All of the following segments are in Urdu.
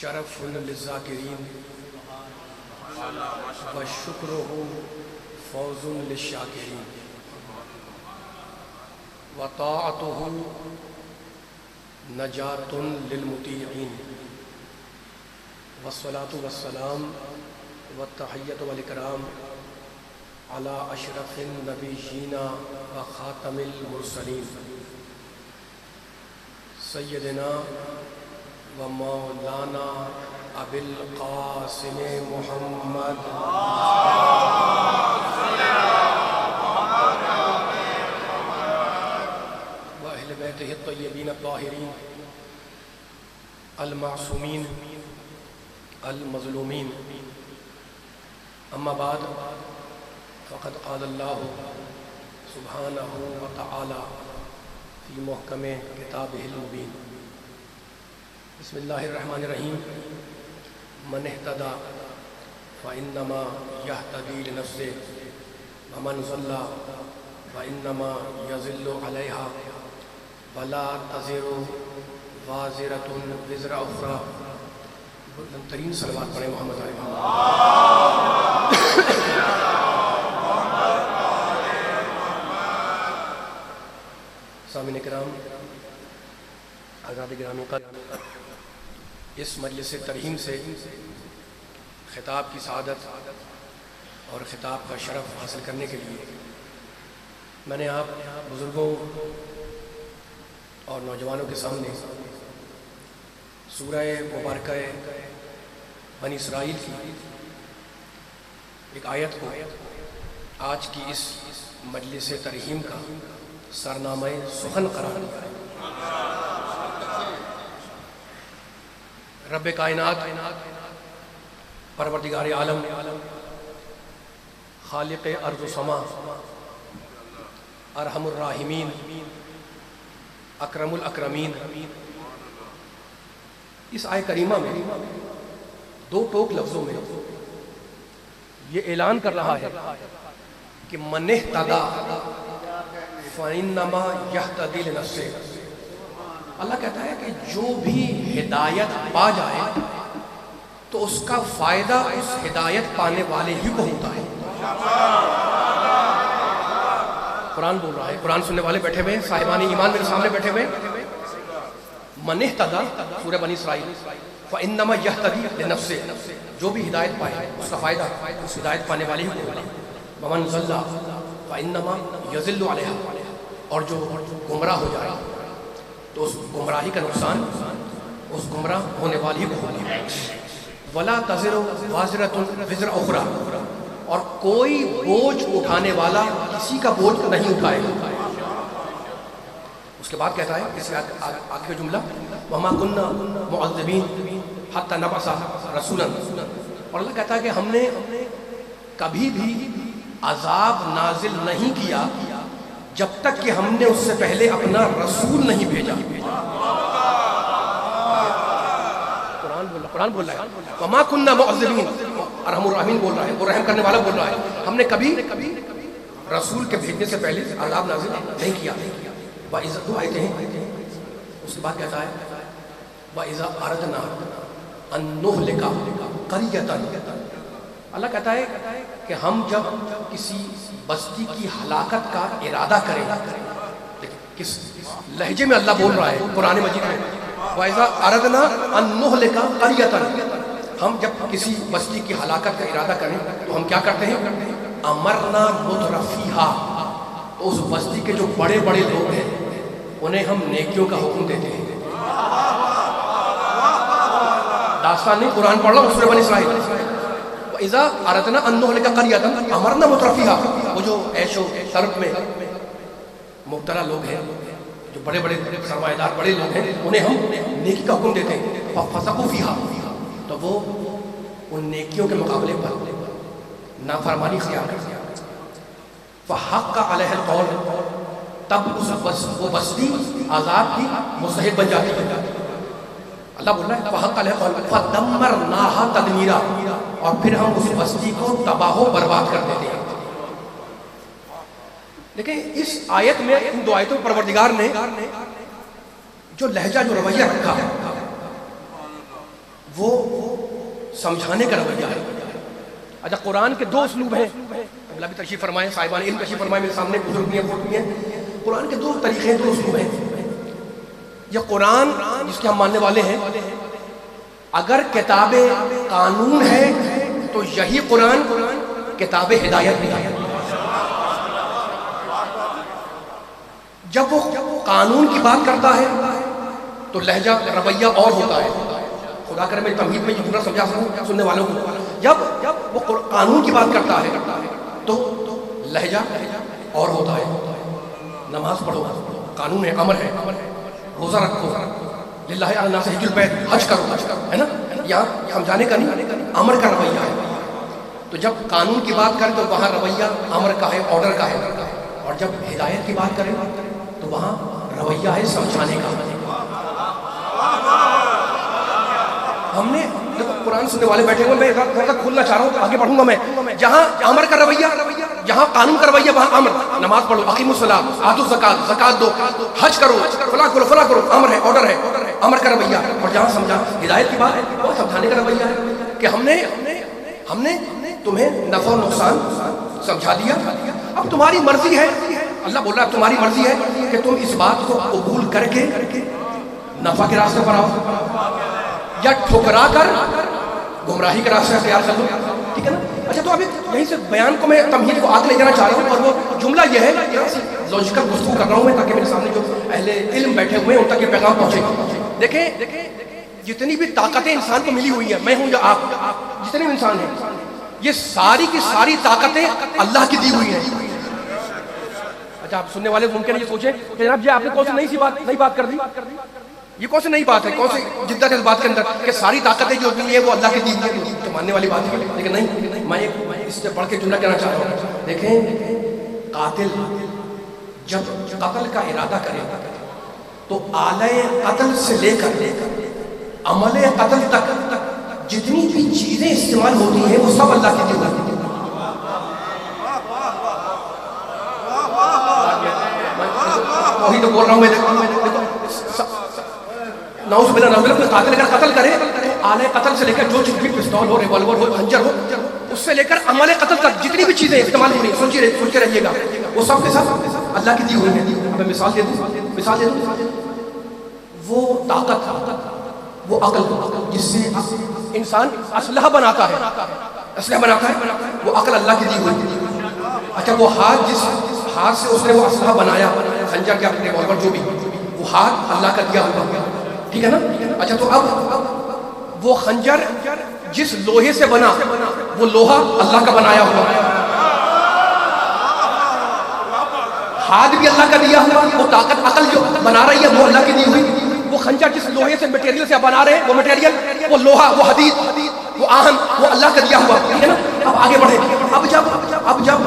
شرف للذاکرین وشکرہ فوز للشاکرین وطاعتہ نجات للمطیعین والصلاة والسلام والتحیۃ والاکرام علی اشرف النبیین وخاتم المرسلین سیدنا و مولانا ابی القاسم محمد و اہل بیتہ الطیبین الطاہرین المعصومین المظلومین اما بعد فقد قال اللہ سبحانہ وتعالی فی محکم کتابہ المبین بسم اللہ الرحمن الرحیم من اہتدی فانما یہتدی لنفسہ ومن ضل فانما یضل علیہا ولا تزر وازرۃ وزر اخری. بلند ترین صلوات پڑھیں محمد علیہ سامعین کرام، آزاد گرامی قدر، اس مجلس ترحیم سے خطاب کی سعادت اور خطاب کا شرف حاصل کرنے کے لیے میں نے آپ بزرگوں اور نوجوانوں کے سامنے سورہ مبارکہ بنی اسرائیل کی ایک آیت کو آج کی اس مجلس ترحیم کا سرنامہ سخن قرار دیا ہے. رب کائنات، پروردگار عالم، خالق ارض و سما، ارحم الراحمین، اکرم الاکرمین، اس آیہ کریمہ میں دو ٹوک لفظوں میں یہ اعلان کر رہا ہے کہ من اہتدی فانما یہتدی لنفسہ. اللہ کہتا ہے کہ جو بھی ہدایت پا جائے تو اس کا فائدہ اس ہدایت پانے والے ہی کو ہوتا ہے. قرآن بول رہا ہے، قرآن سننے والے بیٹھے ہوئے، صاحبان ایمان میرے سامنے بیٹھے ہوئے. من اہتدی سورہ بنی اسرائیل فانما یہتدی لنفسہ، جو بھی ہدایت پائے اس کا فائدہ اس ہدایت پانے والے ہی کو ہوتا ہے. ومن ضل فانما یضل علیہا، اور جو گمراہ ہو جائے تو اس گمراہی کا نقصان اس گمراہ ہونے والی کو ہوگا. ولا تزر وازرۃ وزر اخری، اور کوئی بوجھ اٹھانے والا کسی کا بوجھ نہیں اٹھائے گا. اس کے بعد کہتا ہے اس آخری جملہ وما كنا معذبین حتی نبعث رسولا، اور اللہ کہتا ہے کہ ہم نے کبھی بھی عذاب نازل نہیں کیا جب تک کہ ہم نے اس سے پہلے اپنا رسول نہیں بھیجا. قرآن بول رہا ہے وما كنا معذبین، ارحم الراحمین بول رہا ہے، وہ رحم کرنے والا بول رہا ہے. ہم نے کبھی رسول کے بھیجنے سے پہلے عذاب نازل نہیں کیا. وَإِذَا دو آیتیں ہیں، اس کے بعد کہتا ہے وَإِذَا أَرَدْنَا أَن نُهْلِكَ قَرْيَةً. اللہ کہتا ہے کہ ہم جب کسی بستی کی ہلاکت کا ارادہ کریں، کس لہجے میں اللہ بول رہا ہے قرآن مجید میں، وَإِذَا أَرَدْنَا أَن نُهْلِكَ قَرْيَةً، ہم جب کسی بستی کی ہلاکت کا ارادہ کریں تو ہم کیا کرتے ہیں؟ أَمَرْنَا مُتْرَفِيهَا، تو اس بستی کے جو بڑے بڑے لوگ ہیں انہیں ہم نیکیوں کا حکم دیتے ہیں. داستان نہیں، قرآن پڑھ رہا ہوں، سورہ بنی اسرائیل. وَإِذَا أَرَدْنَا أَن نُهْلِكَ قَرْيَةً أَمَرْنَا مُتْرَفِيهَا، وہ جو عیش و طرب میں مبتلا لوگ ہیں، جو بڑے بڑے سرمایہ دار بڑے لوگ ہیں، انہیں ہم نیکی کا حکم دیتے ہیں. فَفَسَقُوا فِيهَا، تو وہ ان نیکیوں کے مقابلے پر نافرمانی اختیار کرتے ہیں. فحق علیہ القول، تب وہ بستی عذاب کی مستحق بن جاتی ہے. اللہ بول رہا ہے فحق علیہ القول فدمرناها تدمیرا، اور پھر ہم اس بستی کو تباہ و برباد کر دیتے ہیں. لیکن اس آیت میں، ان دو آیتوں پروردگار نے جو لہجہ جو رویہ رکھا وہ سمجھانے کا رویہ ہے. اچھا قرآن کے 2 اسلوب ہیں. اللہ بھی تشریف فرمائے, صاحبان علم تشریف فرمائے, میرے سامنے بزرگ بھی ہیں. قرآن کے 2 طریقے ہیں, 2 اسلوب ہیں. یہ قرآن جس کے ہم ماننے والے ہیں, اگر کتاب قانون ہے تو یہی قرآن کتاب ہدایت بھی ہے. جب وہ قانون کی بات کرتا ہے تو لہجہ رویہ اور ہوتا ہے. خدا کرے میں تمہید میں یہ پورا سمجھا سکوں سننے والوں کو. جب وہ قانون کی بات کرتا ہے تو لہجہ اور ہوتا ہے. نماز پڑھو, قانون ہے, امر ہے. روزہ رکھو, للہ علی الناس حج البیت, حج کرو, ہے نا. یہاں سمجھانے کا نہیں, امر کا رویہ ہے. تو جب قانون کی بات کریں تو وہاں رویہ امر کا ہے, آرڈر کا ہے. اور جب ہدایت کی بات کریں تو وہاں رویہ ہے سمجھانے کا. ہم نے دیکھو قرآن سننے والے بیٹھے ہوئے, میں تھوڑا سا کھولنا چاہ رہا ہوں, آگے بڑھوں گا میں. جہاں امر کا رویہ, جہاں قانون کا رویہ وہاں امر. نماز پڑھو, اقیموا الصلاۃ, آتوا الزکات, زکات دو, حج کرو, فلاں کرو, فلاں کرو, امر ہے, آرڈر ہے, امر کا رویہ. اور جہاں سمجھا ہدایت کی بات ہے وہ سمجھانے کا رویہ ہے کہ ہم نے تمہیں نفع و نقصان سمجھا دیا, اب تمہاری مرضی ہے. اللہ بول رہا ہے تمہاری مرضی ہے کہ تم اس بات کو قبول کر کے نفع کے راستے پر آؤ یا ٹھکرا کر گمراہی کے راستے اختیار کر لو. ٹھیک ہے نا. اچھا تو ابھی یہیں سے بیان کو میں تمہید کو آگے لے جانا چاہ رہا ہوں, اور وہ جملہ یہ ہے لاجیکل گفتگو کر رہا ہوں میں تاکہ میرے سامنے جو اہل علم بیٹھے ہوئے ہیں ان تک یہ پیغام پہنچے. دیکھیں جتنی بھی طاقتیں انسان کو ملی ہوئی ہیں, میں ہوں یا آپ, جتنے بھی انسان ہیں, یہ ساری کی ساری طاقتیں اللہ کی دی ہوئی ہیں. اچھا آپ سننے والے ممکن ہے یہ سوچیں کہ جناب یہ آپ نے کون سی نئی بات کر دی, یہ کون سی نئی بات ہے, کون سی جدت ہے اس بات کے اندر کہ ساری طاقتیں جو ملی ہیں وہ اللہ کی دی ہوئی ہیں. تو ماننے والی بات ہے, لیکن نہیں, میں اس سے پڑھ کے جملہ کہنا چاہ رہا ہوں. دیکھیں قاتل جب قتل کا ارادہ کرے تو آلہ قتل سے لے کر عمل قتل تک جتنی بھی چیزیں استعمال ہوتی ہیں وہ سب اللہ کی دی ہوئی ہیں. وہی تو بول رہا ہوں میں. نعوذ باللہ, نعوذ باللہ, قاتل اگر قتل کرے تو آلہ قتل سے لے کر جو چیز بھی, پستول ہو, ریوالور ہو, خنجر ہو, اس سے لے کر عمل قتل تک جتنی بھی چیزیں استعمال ہو رہی ہیں, سوچتے رہیے گا, وہ سب کے سب اللہ کی دی ہوئی ہیں. میں مثال دے دوں, وہ طاقت, وہ عقل جس سے انسان اسلحہ بناتا ہے, وہ عقل اللہ کی دی ہوئی ہے. اچھا وہ ہاتھ, جس ہاتھ سے اس نے وہ اسلحہ بنایا, خنجر کیا ریوالور جو بھی, وہ ہاتھ اللہ کا دیا ہوا. ٹھیک ہے نا. اچھا تو اب وہ خنجر جس لوہے سے بنا وہ لوہا اللہ کا بنایا ہوا, ہاتھ بھی اللہ کا دیا ہوا, وہ طاقت عقل جو بنا رہی ہے وہ اللہ کی دی ہوئی. وہ خنجر جس لوہے سے مٹیریل سے بنا رہے ہیں وہ مٹیریل, وہ لوہا, وہ حدید, وہ آہن, وہ اللہ کا دیا ہوا. ٹھیک ہے نا. اب آگے بڑھے. اب جب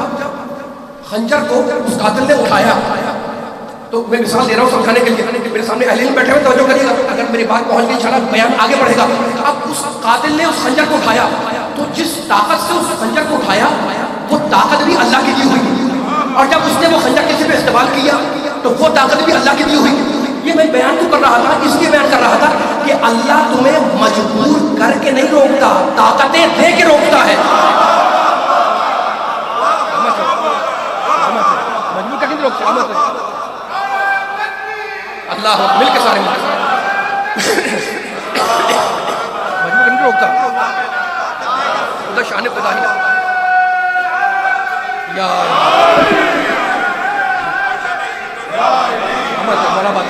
خنجر کو اس قاتل نے اٹھایا, تو میں مثال دے رہا ہوں سمجھانے کے لیے, میرے سامنے اہل علم بیٹھے ہوئے, توجہ کریے گا, اگر میری بات پہنچ گئی انشاءاللہ بیان آگے بڑھے گا. اب اس قاتل نے اس خنجر کو اٹھایا, تو جس طاقت سے اس خنجر کو اٹھایا وہ طاقت بھی اللہ کی دی ہوئی, اور جب اس نے وہ خنجر کسی پہ استعمال کیا تو وہ طاقت بھی اللہ کی دی ہوئی. یہ میں بیان تو کر رہا تھا, اس لیے بیان کر رہا تھا کہ اللہ تمہیں مجبور کر کے نہیں روکتا, طاقتیں دے کے روکتا ہے. مجبور کر کے نہیں روکتا, اللہ مل کے سارے مجبور نہیں روکتا. خدا شان خدا ہی یا بڑا بات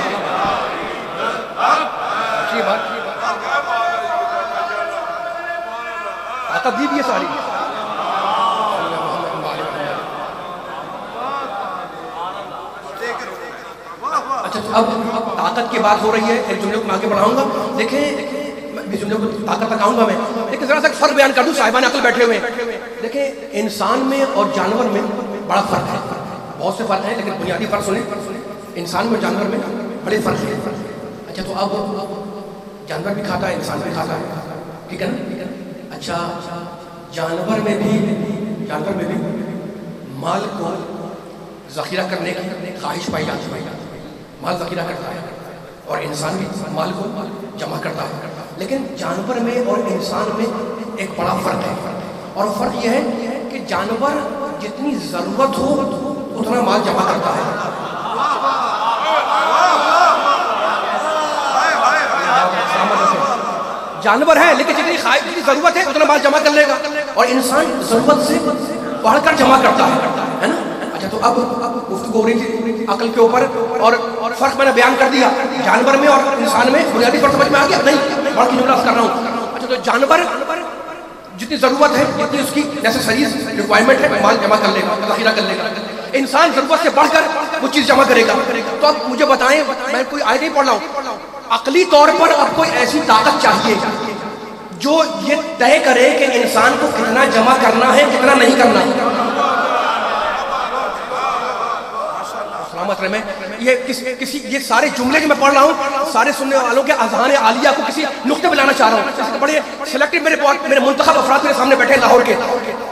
طاقت دی بھی ہے ساری. اچھا اب طاقت کی بات ہو رہی ہے, ایک جملے کو میں آگے بڑھاؤں گا. دیکھیں اس جملے کو طاقت تک آؤں گا میں, لیکن ذرا سا فرق بیان کر دوں, صاحبان عقل بیٹھے ہوئے ہیں. دیکھیں انسان میں اور جانور میں بڑا فرق ہے, بہت سے فرق ہیں, لیکن بنیادی فرق سنیں. انسان میں جانور میں بڑے فرق ہیں. اچھا تو اب جانور بھی کھاتا ہے, انسان بھی کھاتا ہے, ٹھیک ہے نا. اچھا جانور میں بھی مال کو ذخیرہ کرنے کی خواہش پائی جاتی ہے, مال ذخیرہ کرتا ہے, اور انسان بھی مال کو جمع کرتا ہے. لیکن جانور میں اور انسان میں ایک بڑا فرق ہے، اور فرق یہ ہے کہ جانور جتنی ضرورت ہو اتنا مال جمع کرتا ہے، جانور ہے لیکن جتنی ضرورت ہے اتنا مال جمع کر لے گا، اور انسان ضرورت سے بڑھ کر جمع کرتا ہے نا۔ اچھا تو اب گفتگو ہو رہی تھی عقل کے اوپر، اور فرق میں نے بیان کر دیا جانور میں اور انسان میں، بنیادی فرق سمجھ میں آ گیا؟ نہیں، بڑھ کی جملہ کر رہا ہوں۔ اچھا تو جانور جتنی ضرورت ہے، جتنی اس کی نیسیسریز ریکوائرمنٹ ہے، مال جمع کر لے گا، ذخیرہ کر لے گا۔ انسان ضرورت سے بڑھ کر وہ چیز جمع کرے گا۔ تو اب مجھے بتائیں، میں کوئی آیت نہیں پڑھ رہا ہوں، عقلی طور پر اب کوئی ایسی طاقت چاہیے جو یہ طے کرے کہ انسان کو کتنا جمع کرنا ہے، کتنا نہیں کرنا ہے۔ میں یہ سارے جملے جو میں پڑھ رہا ہوں، سارے سننے والوں کے اذہان عالیہ کو کسی نقطے پہ لانا چاہ رہا ہوں۔ بڑے سلیکٹڈ میرے منتخب افراد میرے سامنے بیٹھے لاہور کے۔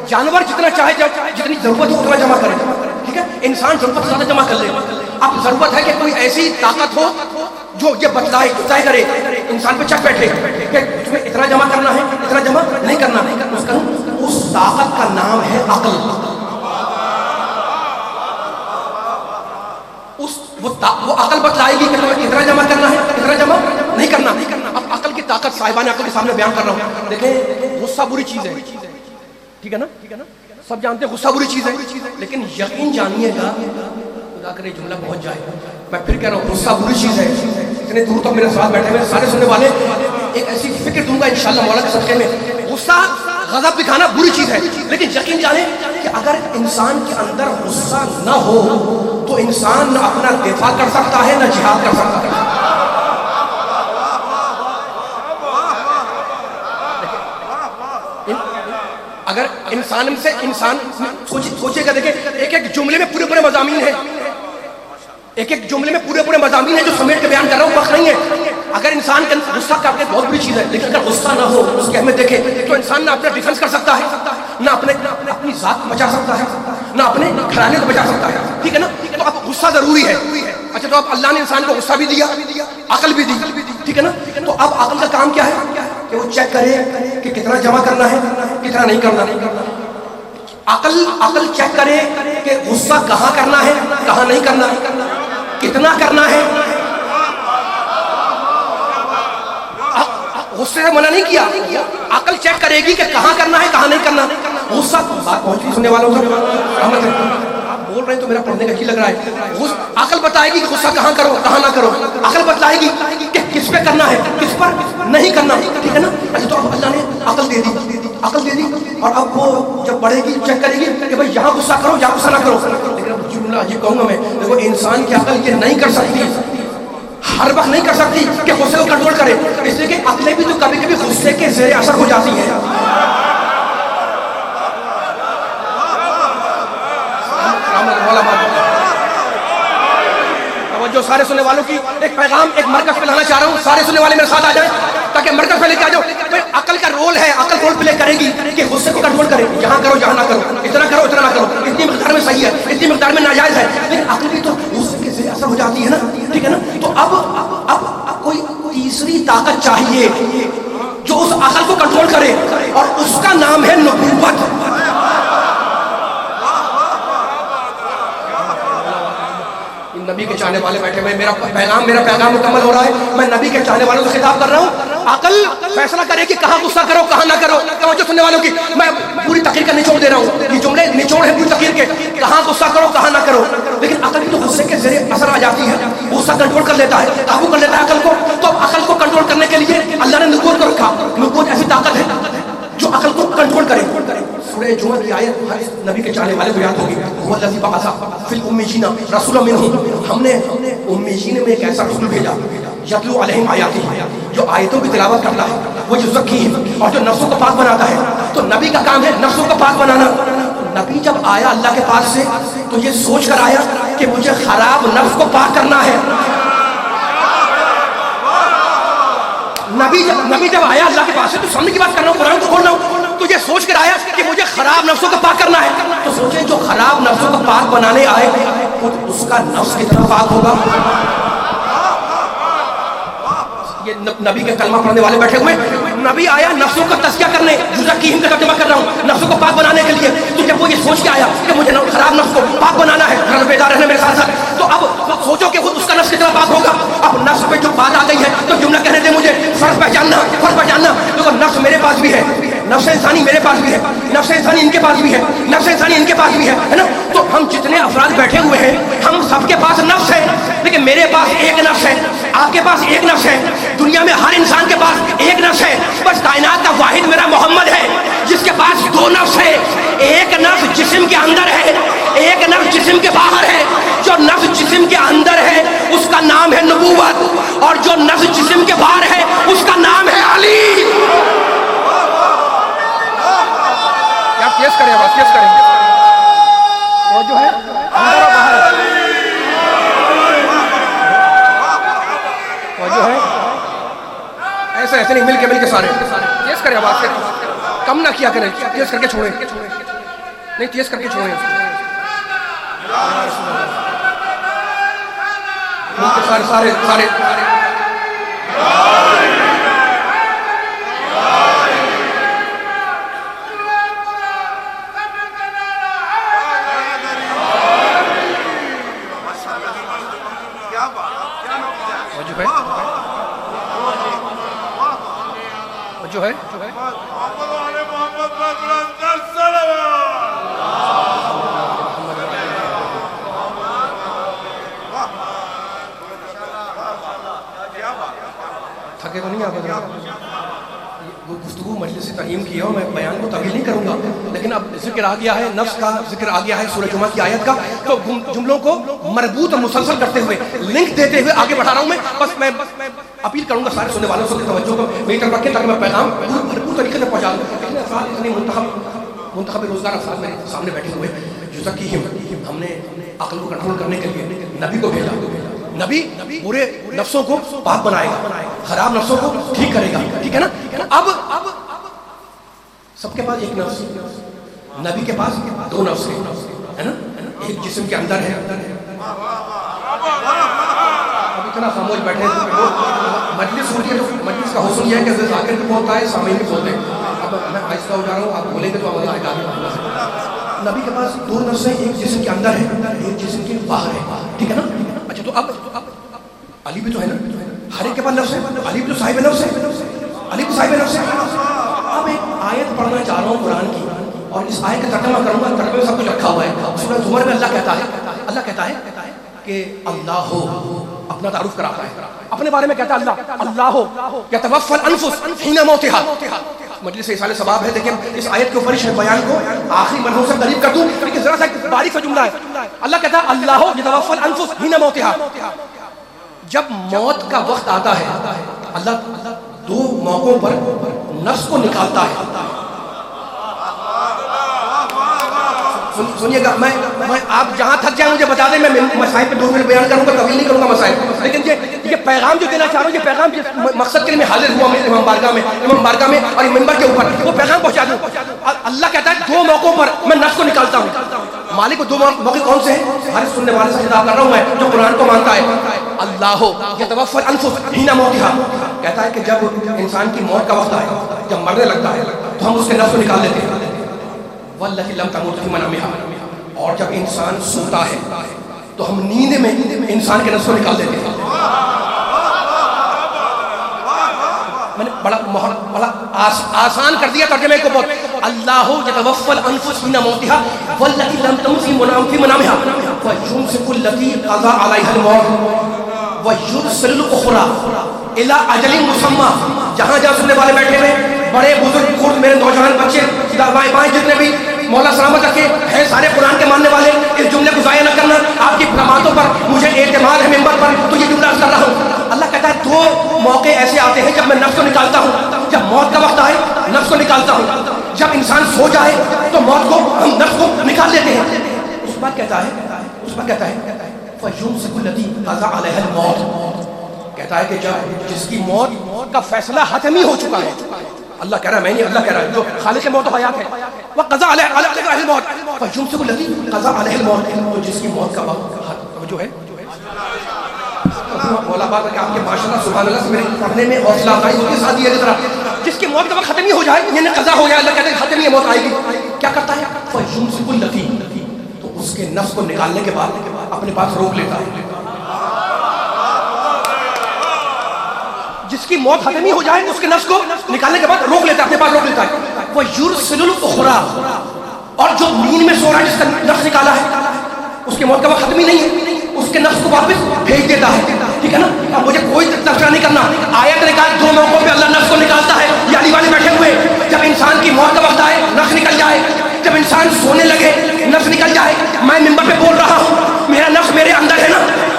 جانور جتنا چاہے جتنی ضرورت ہو اتنا جمع کرے، ٹھیک ہے؟ انسان ضرورت سے زیادہ جمع کر لے۔ اب ضرورت ہے کہ کوئی ایسی طاقت ہو جو یہ بتلائے، طے کرے، انسان پہ چک بیٹھے کہ تمہیں اتنا جمع کرنا ہے، اتنا جمع نہیں کرنا۔ اس طاقت کا نام ہے عقل۔ وہ عقل بتلائے گی کہ تمہیں اتنا جمع کرنا ہے، اتنا جمع نہیں کرنا۔ اب عقل کی طاقت صاحبان عقل کے سامنے بیان کر رہا ہوں۔ دیکھیں غصہ بری چیز ہے، ٹھیک ہے نا؟ سب جانتے ہیں غصہ بری چیز ہے، لیکن یقین جانیے گا، خدا کرے جملہ پہنچ جائے، میں پھر کہہ رہا ہوں غصہ بری چیز ہے۔ اتنے دور تک میرے ساتھ بیٹھے ہوئے سارے سننے والے ایک ایسی فکر دوں گا انشاءاللہ مولا کے صدقے میں، غصہ غضب دکھانا بری چیز ہے، لیکن یقین جانیں کہ اگر انسان کے اندر غصہ نہ ہو تو انسان نہ اپنا دفاع کر سکتا ہے، نہ جہاد کر سکتا ہے۔ اگر انسان سوچے گا، دیکھیں ایک ایک جملے میں پورے مضامین ہیں، ایک ایک جملے میں پورے مضامین ہیں جو سمیٹ کے بیان کر رہا ہوں، وقت نہیں ہے۔ اگر انسان کے غصہ کرتے بہت بڑی چیز ہے، لیکن اگر غصہ نہ ہو اس کی اہمیت دیکھیں تو انسان نہ اپنا ڈیفنس کر سکتا ہے، نہ اپنی ذات کو بچا سکتا ہے، نہ اپنے گھرانے کو بچا سکتا ہے، ٹھیک ہے نا؟ تو اب غصہ ضروری ہے۔ اچھا تو اب اللہ نے انسان کو غصہ بھی دیا، عقل بھی دی، ٹھیک ہے نا؟ تو اب عقل کا کام کیا ہے کہ وہ چیک کرے کہ کتنا جمع کرنا ہے، کتنا نہیں کرنا۔ عقل چیک کرے کہ غصہ کہاں کرنا ہے، کہاں نہیں کرنا، کتنا کرنا ہے۔ غصے سے منع نہیں کیا، عقل چیک کرے گی کہ کہاں کرنا ہے، کہاں نہیں کرنا۔ غصہ بات پہنچی سننے والوں کو، آپ بول رہے ہیں تو میرا پڑھنے کا جی لگ رہا ہے۔ عقل بتائے گی کہ غصہ کہاں کرو، کہاں نہ کرو۔ عقل بتائے گی کہ کس پہ کرنا ہے، کس پر نہیں کرنا، ٹھیک ہے نا؟ اچھا تو اب اللہ نے عقل دے دی، اور اب وہ جب بڑھے گی چیک کرے گی کہ بھائی یہاں غصہ کرو، یہاں غصہ نہ کرو۔ لیکن اب جملہ یہ کہوں گا میں، دیکھو انسان کی عقل یہ نہیں کر سکتی، ہر وقت نہیں کر سکتی کہ غصے کو کنٹرول کرے، اس لیے کہ عقلیں بھی تو کبھی کبھی غصے کے زیر اثر ہو جاتی ہیں۔ جو سارے سننے والوں کی ایک پیغام ایک مرکز پہ لانا چاہ رہا ہوں، سارے سننے والے میرے ساتھ آ جائیں تاکہ مرکز پہ لے کے آ جاؤ۔ عقل کا رول ہے، عقل رول پلے کرے گی کہ غصے کو کنٹرول کرے، یہاں کرو جہاں نہ کرو، اتنا کرو اتنا نہ کرو، اتنی مقدار میں صحیح ہے، اتنی مقدار میں ناجائز ہے، لیکن عقل بھی تو غصے کے زیر اثر ہو جاتی ہے نا، ٹھیک ہے نا؟ تو اب کوئی تیسری طاقت چاہیے جو اس عقل کو کنٹرول کرے، اور اس کا نام ہے نبوت۔ نبی کے چاہنے والے بیٹھے ہوئے، میرا پیغام مکمل ہو رہا ہے، میں نبی کے چاہنے والوں سے خطاب کر رہا ہوں۔ عقل فیصلہ کرے کہ کہاں غصہ کرو، کہاں نہ کرو۔ توجہ سننے والوں کی، میں پوری تقریر کا نچوڑ دے رہا ہوں، یہ جملے نچوڑ ہے پوری تقریر کے، کہاں غصہ کرو، کہاں نہ کرو۔ لیکن عقل بھی تو غصے کے زیر اثر آ جاتی ہے، غصہ کنٹرول کر لیتا ہے، قابو کر لیتا ہے عقل کو۔ تو اب عقل کو کنٹرول کرنے کے لیے اللہ نے نبوت کو رکھا۔ نبوت ایسی طاقت ہے جو عقل کو کنٹرول کرے۔ سورہ جمعہ کی آیت ہر نبی کے چاہنے والے کو یاد ہوگی، وہ الذی بعث فی الامیین رسولا منہم، ہم نے امیین میں ایک ایسا رسول بھیجا، یتلو علیہم آیاتہ، جو آیتوں کی تلاوت کرتا ہے، وہ یزکیہم، اور جو نفسوں کو پاک بناتا ہے۔ تو نبی کا کام ہے نفسوں کو پاک بنانا۔ نبی جب آیا اللہ کے پاس سے تو یہ سوچ کر آیا کہ مجھے خراب نفس کو پاک کرنا ہے۔ نبی جب آیا اللہ کے پاس سے، تو سامنے کی بات کر رہا ہوں، قرآن کو کھول رہا ہوں، تو یہ سوچ کر آیا کہ مجھے خراب نفسوں کو پاک کرنا ہے۔ تو سوچیں جو خراب نفسوں کو پاک بنانے آئے اس کا نفس کتنا پاک ہوگا۔ یہ نبی کے کلمہ پڑھنے والے بیٹھے ہوئے. نبی آیا نفسوں کا تزکیہ کرنے, یزکیہم کا ترجمہ کر رہا ہوں, نفسوں کو پاک بنانے کے لیے. تو جب وہ یہ سوچ کے آیا کہ مجھے خراب نفس کو پاک بنانا ہے, گھر بیدار رہنے میرے ساتھ ساتھ, تو اب سوچو کہ خود اس کا نفس کتنا پاک ہوگا. اب نفس پہ جو بات آ گئی ہے تو جملہ کہنے دے مجھے فرض پہچاننا, فرض پہچاننا. دیکھو نفس میرے پاس بھی ہے, نفس انسانی میرے پاس بھی ہے, نفس انسانی ان کے پاس بھی ہے, نفس انسانی ان کے پاس بھی ہے نا. تو ہم جتنے افراد بیٹھے ہوئے ہیں ہم سب کے پاس نفس ہے, لیکن میرے پاس ایک نفس ہے, آپ کے پاس ایک نفس ہے, دنیا میں ہر انسان کے پاس ایک نفس ہے. بس کائنات کا واحد میرا محمد ہے جس کے پاس دو نفس ہے. ایک نفس جسم کے اندر ہے, ایک نفس جسم کے باہر ہے. جو نفس جسم کے اندر ہے اس کا نام ہے نبوت, اور جو نفس جسم کے باہر ہے اس کا نام ہے علی. آپ کیس کریں, بس کیس کریں. وہ جو ہے اندر اور باہر, وہ جو ہے ایسے ایسے نہیں, مل کے سارے تیز کریں آواز, کم نہ کیا کریں, تیز کر کے چھوڑیں, نہیں تیز کر کے چھوڑیں. سارے سارے جو ہے تھکے تو نہیں آپ گفتگو مجلس ترہیم کی ہے اور میں بیان کو طویل نہیں کروں گا, لیکن اب ذکر آ گیا ہے نفس کا, ذکر آ گیا ہے سورہ جمعہ کی آیت کا, تو جملوں کو مربوط اور مسلسل کرتے ہوئے لنک دیتے ہوئے آگے بڑھا رہا ہوں. میں اپیل کروں گا سارے سننے والوں سے توجہ کو میری طرف رکھیں تاکہ میں پیغام بھرپور طریقے سے پہنچا دوں. لیکن افراد اتنے منتخب روزگار افراد میرے سامنے بیٹھے ہوئے, یزکیہم, ہم نے عقل کو کنٹرول کرنے کے لیے نبی کو بھیجا. نبی پورے نفسوں کو پاک بنائے گا, خراب نفسوں کو ٹھیک کرے گا, ٹھیک ہے نا. اب سب کے پاس ایک نفس, نبی کے پاس دو نفس ہے نا. ایک جسم کے اندر ہے, اب اتنا خاموش بیٹھے مجلس ہوتی ہے, مجلس کا حسن یہ ہے کہ ذاکر بھی بولتا ہے, سامعین بھی بولتے ہیں. اب میں آہستہ ہو جا رہا ہوں, آپ بولیں گے تو مزہ آئے گا. نبی کے پاس دو نفس ہیں, ایک جسم کے اندر ہے, ایک جسم کے باہر ہے, ٹھیک ہے نا. اچھا تو اب علی بھی تو ہے نا, ہر ایک کے پاس نفس ہے, علی بھی تو صاحب نفس ہے, علی بھی صاحب نفس ہے. اب ایک آیت پڑھنا چاہ رہا ہوں قرآن کی, اور اس آیت کا ترجمہ کروں گا. ترجمے میں سب کچھ رکھا ہوا ہے. سورہ زمر میں اللہ کہتا ہے کہ اللہ ہو, اپنا تعارف کراتا ہے, اپنے بارے میں کہتا ہے اللہ ہو یتوفی الانفس حین موتها. مجلس اصال ثواب ہے, لیکن اس آیت کے اوپر بیان کو آخری مرحلوں سے قریب کر دوں, لیکن ذرا سا باریک سا جملہ ہے. اللہ کہتا ہے اللہ ہو یتوفی الانفس حین موتها. جب موت کا وقت آتا ہے اللہ دو موقعوں پر نفس کو نکالتا ہے. سنیے گا, میں آپ جہاں تھک جائیں مجھے بتا دیں, میں مسائل پہ 2 منٹ بیان کروں گا, طویل نہیں کروں گا مسائل. لیکن یہ پیغام جو دینا چاہ رہا ہوں, یہ پیغام جس مقصد کے لیے میں حاضر ہوا امام بارگاہ میں اور منبر کے اوپر, وہ پیغام پہنچا دوں. اللہ کہتا ہے دو موقعوں پر میں نفس کو نکالتا ہوں. مالک کو دو موقع کون سے ہیں؟ ہر سننے والے سے خطاب کر رہا ہوں میں جو قرآن کو مانتا ہے. اللہ یتوفی الانفس حین موتها, کہتا ہے کہ جب انسان کی موت کا وقت آئے, جب مرنے لگتا ہے تو ہم اس کے نفس کو نکال لیتے ہیں. واللتی لم تمت فی منامها, اور جب انسان سوتا ہے تو ہم نیند میں انسان کے نفس کو نکال دیتے ہیں. میں نے بڑا آسان کر دیا ترجمے کو بہت. اللہ یتوفی الانفس حین موتها واللتی لم تمت فی منامها فیمسک التی قضى علیها الموت ویرسل الاخری الی اجل مسمی. جہاں جہاں سننے والے بیٹھے ہوئے, بڑے بزرگ خود میرے نوجوان بچے دائیں بائیں جتنے بھی مولا سلامت رکھے ہیں, سارے قرآن کے ماننے والے, اس جملے کو ضائع نہ کرنا. آپ کی باتوں پر مجھے اعتماد ہے منبر پر, تو یہ جملہ کر رہا ہوں. اللہ کہتا ہے دو موقع ایسے آتے ہیں جب میں نفس کو نکالتا ہوں. جب موت کا وقت آئے نفس کو نکالتا ہوں, جب انسان سو جائے تو موت کو ہم نفس کو نکال لیتے ہیں. اس بات کہتا ہے فیمسک التی قضى علیها الموت, کہتا ہے کہ جب جس کی موت کا فیصلہ حتمی ہو چکا ہے. اللہ کہہ رہا ہے, میں نہیں, اللہ کہہ رہا ہے جو خالق موت و حیات ہے. وقضى علیها الموت فیمسک التی قضى علیها الموت, تو جس کی موت کا وقت جو ہے مولا پاک کہ آپ کے ماشاءاللہ سبحان اللہ سے میرے پڑھنے میں حوصلہ افزائی ہوتی ہے. ساتھ یہ ذرا جس کی موت کا وقت ختم ہی ہو جائے, یعنی قضا ہو جائے, اللہ کہتے ہیں ختم ہی موت آئے گی, کیا کرتا ہے؟ فَيُمْسِكُ الَّتِي, تو اس کے نفس کو نکالنے کے بعد اپنے پاس روک لیتا ہے. جس کی موت ختم ہی ہو جائے اس کے نفس کو نکالنے کے بعد روک لیتا ہے, اپنے پاس روک لیتا ہے. وَيُرْسِلُ الْأُخْرَى, اور جو نیند میں سو رہا ہے جس کا نفس نکالا ہے, اس کی موت کا وقت ختم ہی نہیں ہے, اس کے نفس کو واپس بھیج دیتا ہے. ٹھیک ہے نا, اب مجھے کوئی تذکرہ نہیں کرنا. آیت نکال, دو موقعوں پہ اللہ نفس کو نکالتا ہے. یہ علی والے بیٹھے ہوئے, جب انسان کی موت کا وقت آئے نفس نکل جائے, جب انسان سونے لگے نفس نکل جائے. میں منبر پہ بول رہا ہوں, میرا نفس میرے اندر ہے نا,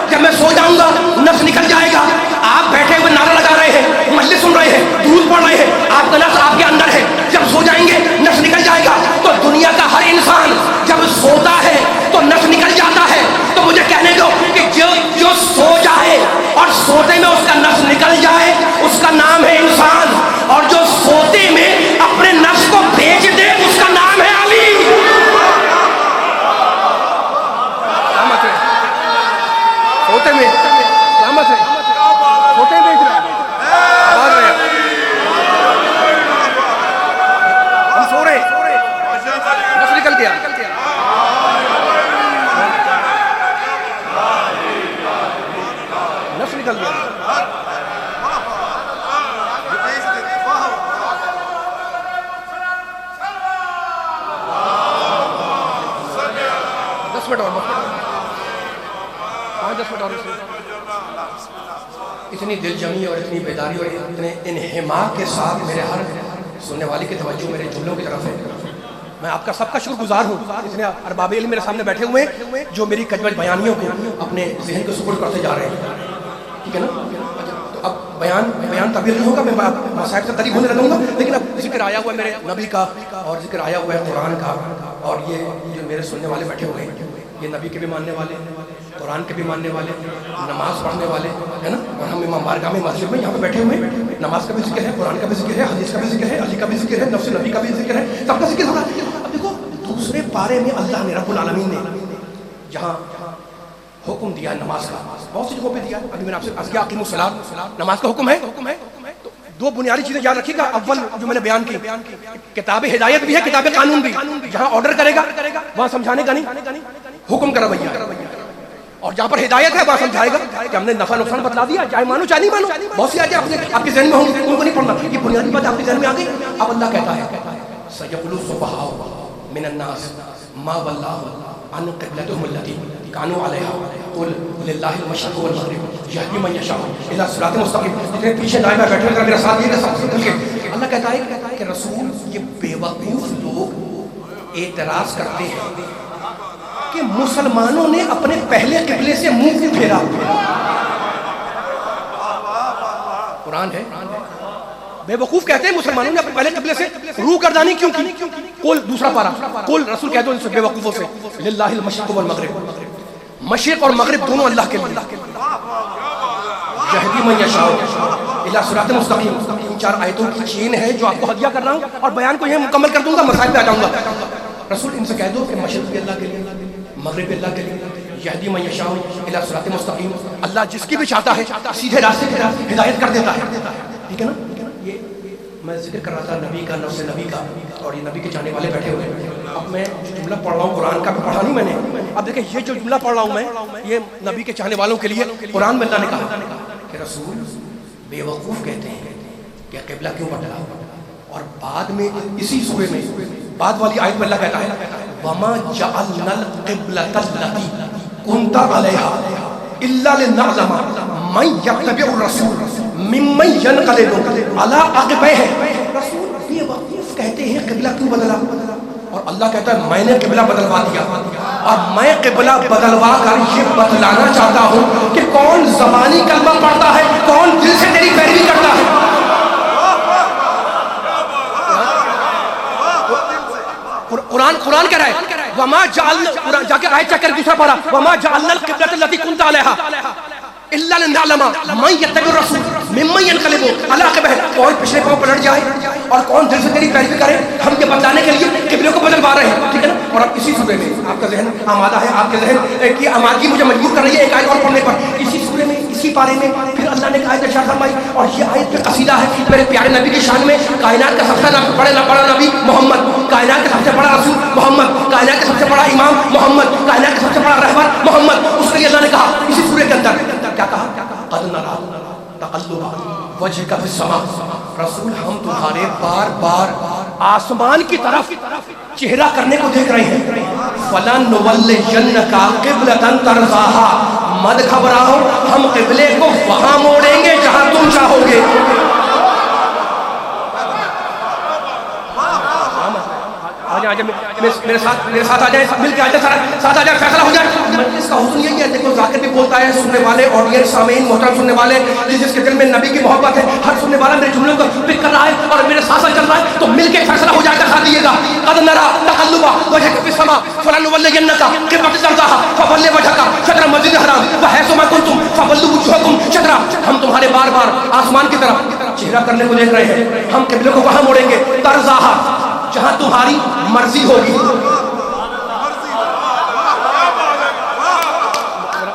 جب میں سو جاؤں گا نفس نکل جائے گا. آپ بیٹھے ہوئے نعرہ لگا رہے ہیں, مجلس سن رہے ہیں, درود پڑھ رہے ہیں, آپ کا نفس آپ کے اندر ہے. جب سو جائیں گے نفس نکل جائے گا. تو دنیا کا ہر انسان جب سوتا ہے تو نفس نکل جاتا ہے. تو مجھے کہنے دو کہ جو سو جائے اور سوتے میں اس کا نفس نکل جائے اس کا نام ہے انسان, اور جو سوتے میں اپنے نفس کو بھیج دے اس کا نام ہے علی. قیامت ہے, سوتے میں قیامت ہے, سوتے میں بھیج رہا ہے, آواز رہے ہم سو رہے, نفس نکل گیا. نفس نکل گیا. 10 منٹ اور, 5-10 منٹ اور. اتنی دل جمی اور اتنی بیداری اور اتنے انہماک کے ساتھ میرے ہر سننے والے کی توجہ میرے جملوں کی طرف ہے. میں آپ کا سب کا شکر گزار ہوں. اتنے ارباب علم میرے سامنے بیٹھے ہوئے ہیں جو میری کجوج بیانیوں کو اپنے ذہن کو سپرد کرتے جا رہے ہیں. ٹھیک ہے نا, تو اب بیان طویل نہیں ہوگا, میں مصائب سے قریب ہونے لگوں گا, لیکن اب ذکر آیا ہوا ہے میرے نبی کا اور ذکر آیا ہوا ہے قرآن کا, اور یہ جو میرے سننے والے بیٹھے ہوئے ہیں یہ نبی کے بھی ماننے والے, قرآن کے بھی ماننے والے, نماز پڑھنے والے, ہے نا. اور ہم امام بارگاہ میں مسجد میں یہاں پہ بیٹھے ہوئے ہیں, نماز کا بھی ذکر ہے, قرآن کا بھی ذکر ہے, حدیث کا بھی ذکر ہے, علی کا بھی ذکر ہے, نفس نبی کا بھی ذکر ہے, سب کا ذکر ہو رہا ہے. اب دیکھو دوسرے پارے میں اللہ نے رب العالمین نے جہاں حکم دیا نماز کا, بہت سی جگہوں پہ دیا. ابھی میں نے آپ سے عرض کیا اقیموا الصلاۃ, نماز کا حکم ہے. تو دو بنیادی چیزیں یاد رکھیے گا. اول جو میں نے بیان کی, کتاب ہدایت بھی ہے, کتاب قانون بھی. جہاں آرڈر کرے گا وہاں سمجھانے کا نہیں, حکم کا رویہ ہے. اور جہاں پر ہدایت ہے وہاں سمجھائے گا کہ ہم نے نفع نقصان بتلا دیا, چاہے مانو چاہے نہیں مانو. بہت سی آیتیں آپ کے ذہن میں ہوں گی, ان کو نہیں پڑھنا, یہ بنیادی بات آپ کے ذہن میں آ گئی. اب اللہ کہتا ہے سَيَقُولُ السُّفَهَاءُ مِنَ النَّاسِ مَا وَلَّاهُمْ عَنْ قِبْلَتِهِمُ الَّتِي كَانُوا عَلَيْهَا قُلْ لِلَّهِ الْمَشْرِقُ وَالْمَغْرِبُ يَهْدِي مَن يَشَاءُ إِلَىٰ صِرَاطٍ مُسْتَقِيمٍ. جتنے پیچھے دائیں بائیں بیٹھے ہیں میرا ساتھ یہ کہ سب سے مل اللہ کہتا ہے کہ رسول یہ بے وقوف لوگ اعتراض کرتے ہیں کہ مسلمانوں نے اپنے پہلے قبلے سے منہ کیوں پھیرا. قرآن ہے, بے وقوف کہتے ہیں مسلمانوں نے اپنے پہلے قبلے سے روح گردانی کیوں کی. قل, دوسرا پارا, قل رسول کہہ دو ان سے بے وقوفوں سے, للہ المشرق والمغرب, مشرق اور مغرب دونوں اللہ کے لیے. یہدی من یشاء الی صراط مستقیم. تین چار آیتوں کی چین ہے جو آپ کو ہدیہ کر رہا ہوں, اور بیان کو یہ مکمل کر دوں گا, مسائل پہ آ جاؤں گا. رسول ان سے کہہ دو کہ مشرق بھی اللہ کے لیے, مغرب بھی اللہ کے لیے. یہدی من یشاء الی صراط مستقیم, اللہ جس کی بھی چاہتا ہے سیدھے راستے کی ہدایت کر دیتا ہے. ٹھیک ہے نا. یہ میں ذکر کر رہا تھا نبی کا, نفس نبی کا, اور یہ نبی کے چاہنے والے بیٹھے ہوئے ہیں. اب میں جو جملہ پڑھ رہا ہوں قرآن کا پڑھا نہیں میں نے. اب دیکھیں یہ جو جملہ پڑھ رہا ہوں میں, یہ نبی کے چاہنے والوں کے لیے قرآن میں اللہ نے کہا کہ رسول بے وقوف کہتے ہیں کہ قبلہ کیوں بدلا. اور بعد میں اسی سورے میں بعد والی آیت میں اللہ کہتا ہے وَمَا جَعَلْنَا الْقِبْلَةَ الَّتِي كُنْتَ عَلَيْهَا إِلَّا لِنَعْلَمَ مَن يَتَّبِعُ الرَّسُولَ مِمَّن يَنْقَلِبُ عَلَىٰ عَقِبَيْهِ. رسول بے وقوف کہتے ہیں قبلہ کیوں بدلا, اور اللہ کہتا ہے میں نے قبلہ بدلوا دیا, اور میں قبلہ بدلوا کر یہ بتلانا چاہتا ہوں کہ کون زبانی کلمہ پڑھتا ہے, کون دل سے تیری پیروی کرتا ہے. قرآن کہہ رہا ہے وما جعلنا, جا کے آیت چیک کر دوسرا پارا, وما جعلنا القبلۃ التي كنت عليها الا لنعلم من يتبع الرسول ممن ينقلب على عقبيه. کون پچھلے پاؤں پلٹ جائے اور کون دل سے تیری پیروی کرے, ہم یہ بتلانے کے لیے قبلے کو بدلوا رہے ہیں. ٹھیک ہے نا. اور اب اسی سورے میں آپ کا ذہن آمادہ ہے, آپ کے ذہن کی آمادگی مجھے مجبور کر رہی ہے ایک آیت اور پڑھنے پر. اسی سورے میں اسی پارے میں پھر اللہ نے آیت ارشاد فرمائی، اور یہ آیت پہ قصیدہ ہے میرے پیارے نبی کی شان میں، کائنات کا سب سے بڑا نبی محمد، کائنات کا سب سے بڑا رسول محمد، کائنات کا سب سے بڑا امام محمد، کائنات کا سب سے بڑا رہبر محمد. اس کے لیے اللہ نے کہا اسی سورے کے اندر کیا کہا؟ قد نرا تقلب وجهك في السماء، رسول ہم تمہارے بار بار آسمان کی طرف چہرہ کرنے کو دیکھ رہے ہیں. فَلَنُوَلِّيَنَّكَ قِبْلَةً تَرْضَاهَا، مت گھبراؤ ہم قبلے کو وہاں موڑیں گے جہاں تم چاہو گے. میرے ساتھ آ جائیں، مل کے آ جائیں، ساتھ آ جائیں، فیصلہ ہو جائے. مجلس کا حسن یہی ہے، دیکھو ذاکر بھی بولتا ہے، سننے والے آڈینس سامعین محترم سننے والے جس کے دل میں نبی کی محبت ہے، ہر سننے والا میرے جملوں کو پک کر رہا ہے اور میرے ساتھ ساتھ چل رہا ہے، تو مل کے فیصلہ ہو جائے گا. ساتھ دیجیے گا. قد نرا تقلب وجهك في السماء فلنولينك قبلة ترضاها فول وجهك شطر المسجد الحرام وحيث ما كنتم فولوا وجوهكم شطرا. ہم تمہارے بار بار آسمان کی طرف چہرہ کرنے کو دیکھ رہے ہیں، ہم قبلے کو وہاں موڑیں گے. ترضاها، جہاں تمہاری مرضی ہوگی.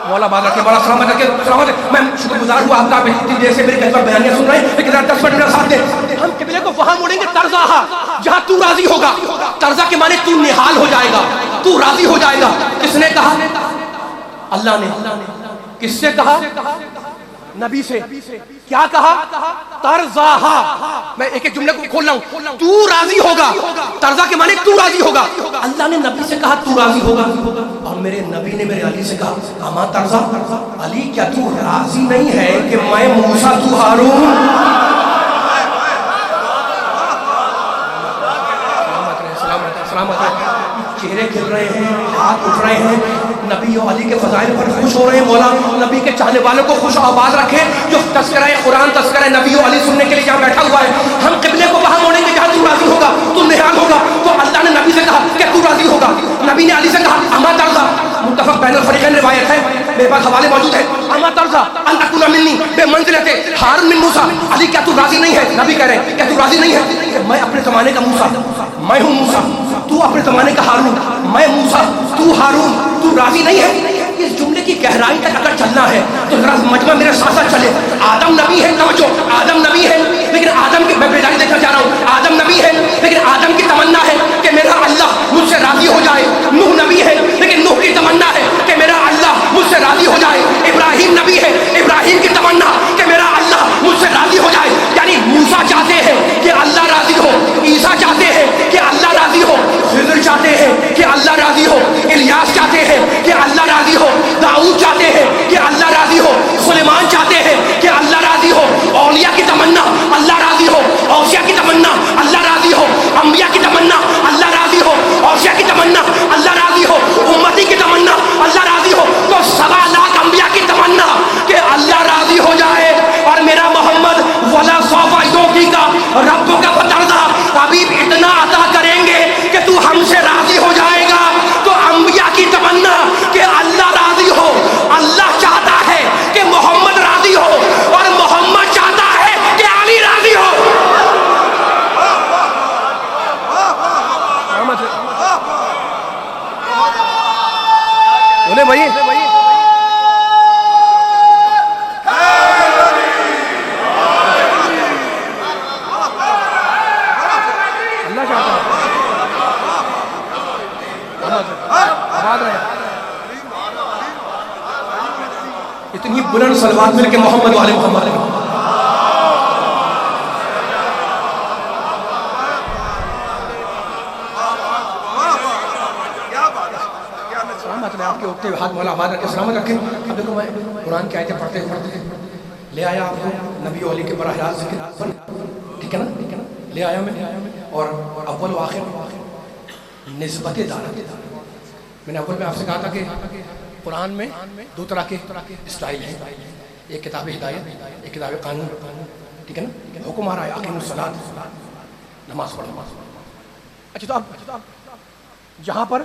مولا بات رکھے، بڑا سلامت رکھے، سلامت ہے. میں شکر گزار ہوا آپ کا اتنی دیر سے میرے کہتے بیانیاں سن رہے ہیں، لیکن 10 منٹ میرا ساتھ دیں. ہم قبلے کو وہاں موڑیں گے ترضاها، جہاں تو راضی ہوگا. ترضا کے معنی تو نہال ہو جائے گا، تو راضی ہو جائے گا. کس نے کہا؟ اللہ نے. کس سے کہا؟ نبی سے. کیا کہا؟ ترضاها. میں ایک ایک جملے کو کھول رہا ہوں. تو راضی ہوگا، ترضا کے معنی تو راضی ہوگا. اللہ نے نبی سے کہا تو راضی ہوگا، اور میرے نبی نے میرے علی سے کہا اما ترضا، علی کیا تو راضی نہیں ہے کہ میں موسیٰ تو ہارون؟ سلامت ہے. چہرے کھل رہے ہیں، ہاتھ اٹھ رہے ہیں، نبی و علی کے فضائل پر خوش ہو رہے ہیں. مولا نبی کے چاہنے والوں کو خوش آباد رکھے جو تذکرہ قرآن، تذکرہ نبی و علی سننے کے لیے جہاں بیٹھا ہوا ہے. ہم قبلے کو وہاں موڑیں گے جہاں تو راضی ہوگا، تو نہال ہوگا. تو اللہ نے نبی سے کہا کہ تو راضی ہوگا، نبی نے علی سے کہا اما ترضا. متفق بین الفریقین روایت ہے، میرے پاس حوالے موجود ہے. اما ترضا ان اکون منی بمنزلۃ ہارون من موسیٰ. علی کیا تو راضی نہیں ہے؟ نبی کہہ رہے ہیں کیا تو راضی نہیں ہے کہ میں اپنے زمانے کا موسیٰ، میں ہوں موسیٰ، تو اپنے زمانے کا ہارون، میں موسیٰ، تو ہارون. تو راضی نہیں ہے؟ اس جملے کی گہرائی تک اگر چلنا ہے تو ذرا مجمع میرے ساتھ ساتھ چلے. آدم نبی ہے، توجہ، آدم نبی ہے، لیکن آدم کی میں بیداری دیکھنا چاہ رہا ہوں. آدم نبی ہے لیکن آدم کی تمنا ہے کہ میرا اللہ مجھ سے راضی ہو جائے. نوح نبی ہے لیکن نوح کی تمنا ہے کہ میرا اللہ مجھ سے راضی ہو جائے. ابراہیم نبی ہے، ابراہیم کی تمنا کہ میرا اللہ مجھ سے راضی ہو جائے. یعنی موسیٰ چاہتے ہیں کہ اللہ راضی ہو، عیسیٰ چاہتے ہیں کہ اللہ راضی ہو، خضر چاہتے ہیں کہ اللہ راضی ہو، الیاس چاہتے ہیں کہ اللہ راضی ہو، داؤد چاہتے ہیں کہ اللہ راضی ہو، سلیمان چاہتے ہیں کہ اللہ راضی ہو. اولیاء کی تمنا اللہ راضی ہو، اوصیاء کی تمنا اللہ راضی ہو، انبیاء کی تمنا اللہ راضی ہو، اوصیاء کی تمنا اللہ راضی ہو، امتی کی تمنا اللہ راضی ہو. تو 1.25 لاکھ انبیاء کی تمنا کہ اللہ راضی ہو جائے. اور میرا محمد ولا سوف یعطیک ربک فترضی، ابھی اتنا عطا کریں گے کہ تو ہم سے راضی ہو جائے گا. تو انبیاء کی تمنا کہ اللہ راضی ہو، اللہ چاہتا ہے کہ محمد راضی ہو، اور محمد چاہتا ہے کہ علی راضی ہو. بولے بھائی، اللہ چاہتا ہے. اتنی بلند صلوات مل کے محمد والے محمد. سلامت میں آپ کے اٹھتے ہوئے ہاتھ مولا آباد رکھے، سلامت رکھیں. اب دیکھو میں قرآن کی آیتیں پڑھتے لے آیا آپ کو نبی و علی کے براہ راست ذکر، ٹھیک ہے نا، لے آیا میں. اور اول و آخر نسبت دارت. میں نے اول میں آپ سے کہا تھا کہ قرآن میں 2 طرح کے اسٹائل ہیں، ایک کتاب ہدایت، ایک کتاب قانون. ٹھیک ہے نا، حکم آ رہا ہے اقیموا الصلاۃ، نماز پڑھو. اچھا تو اب جہاں پر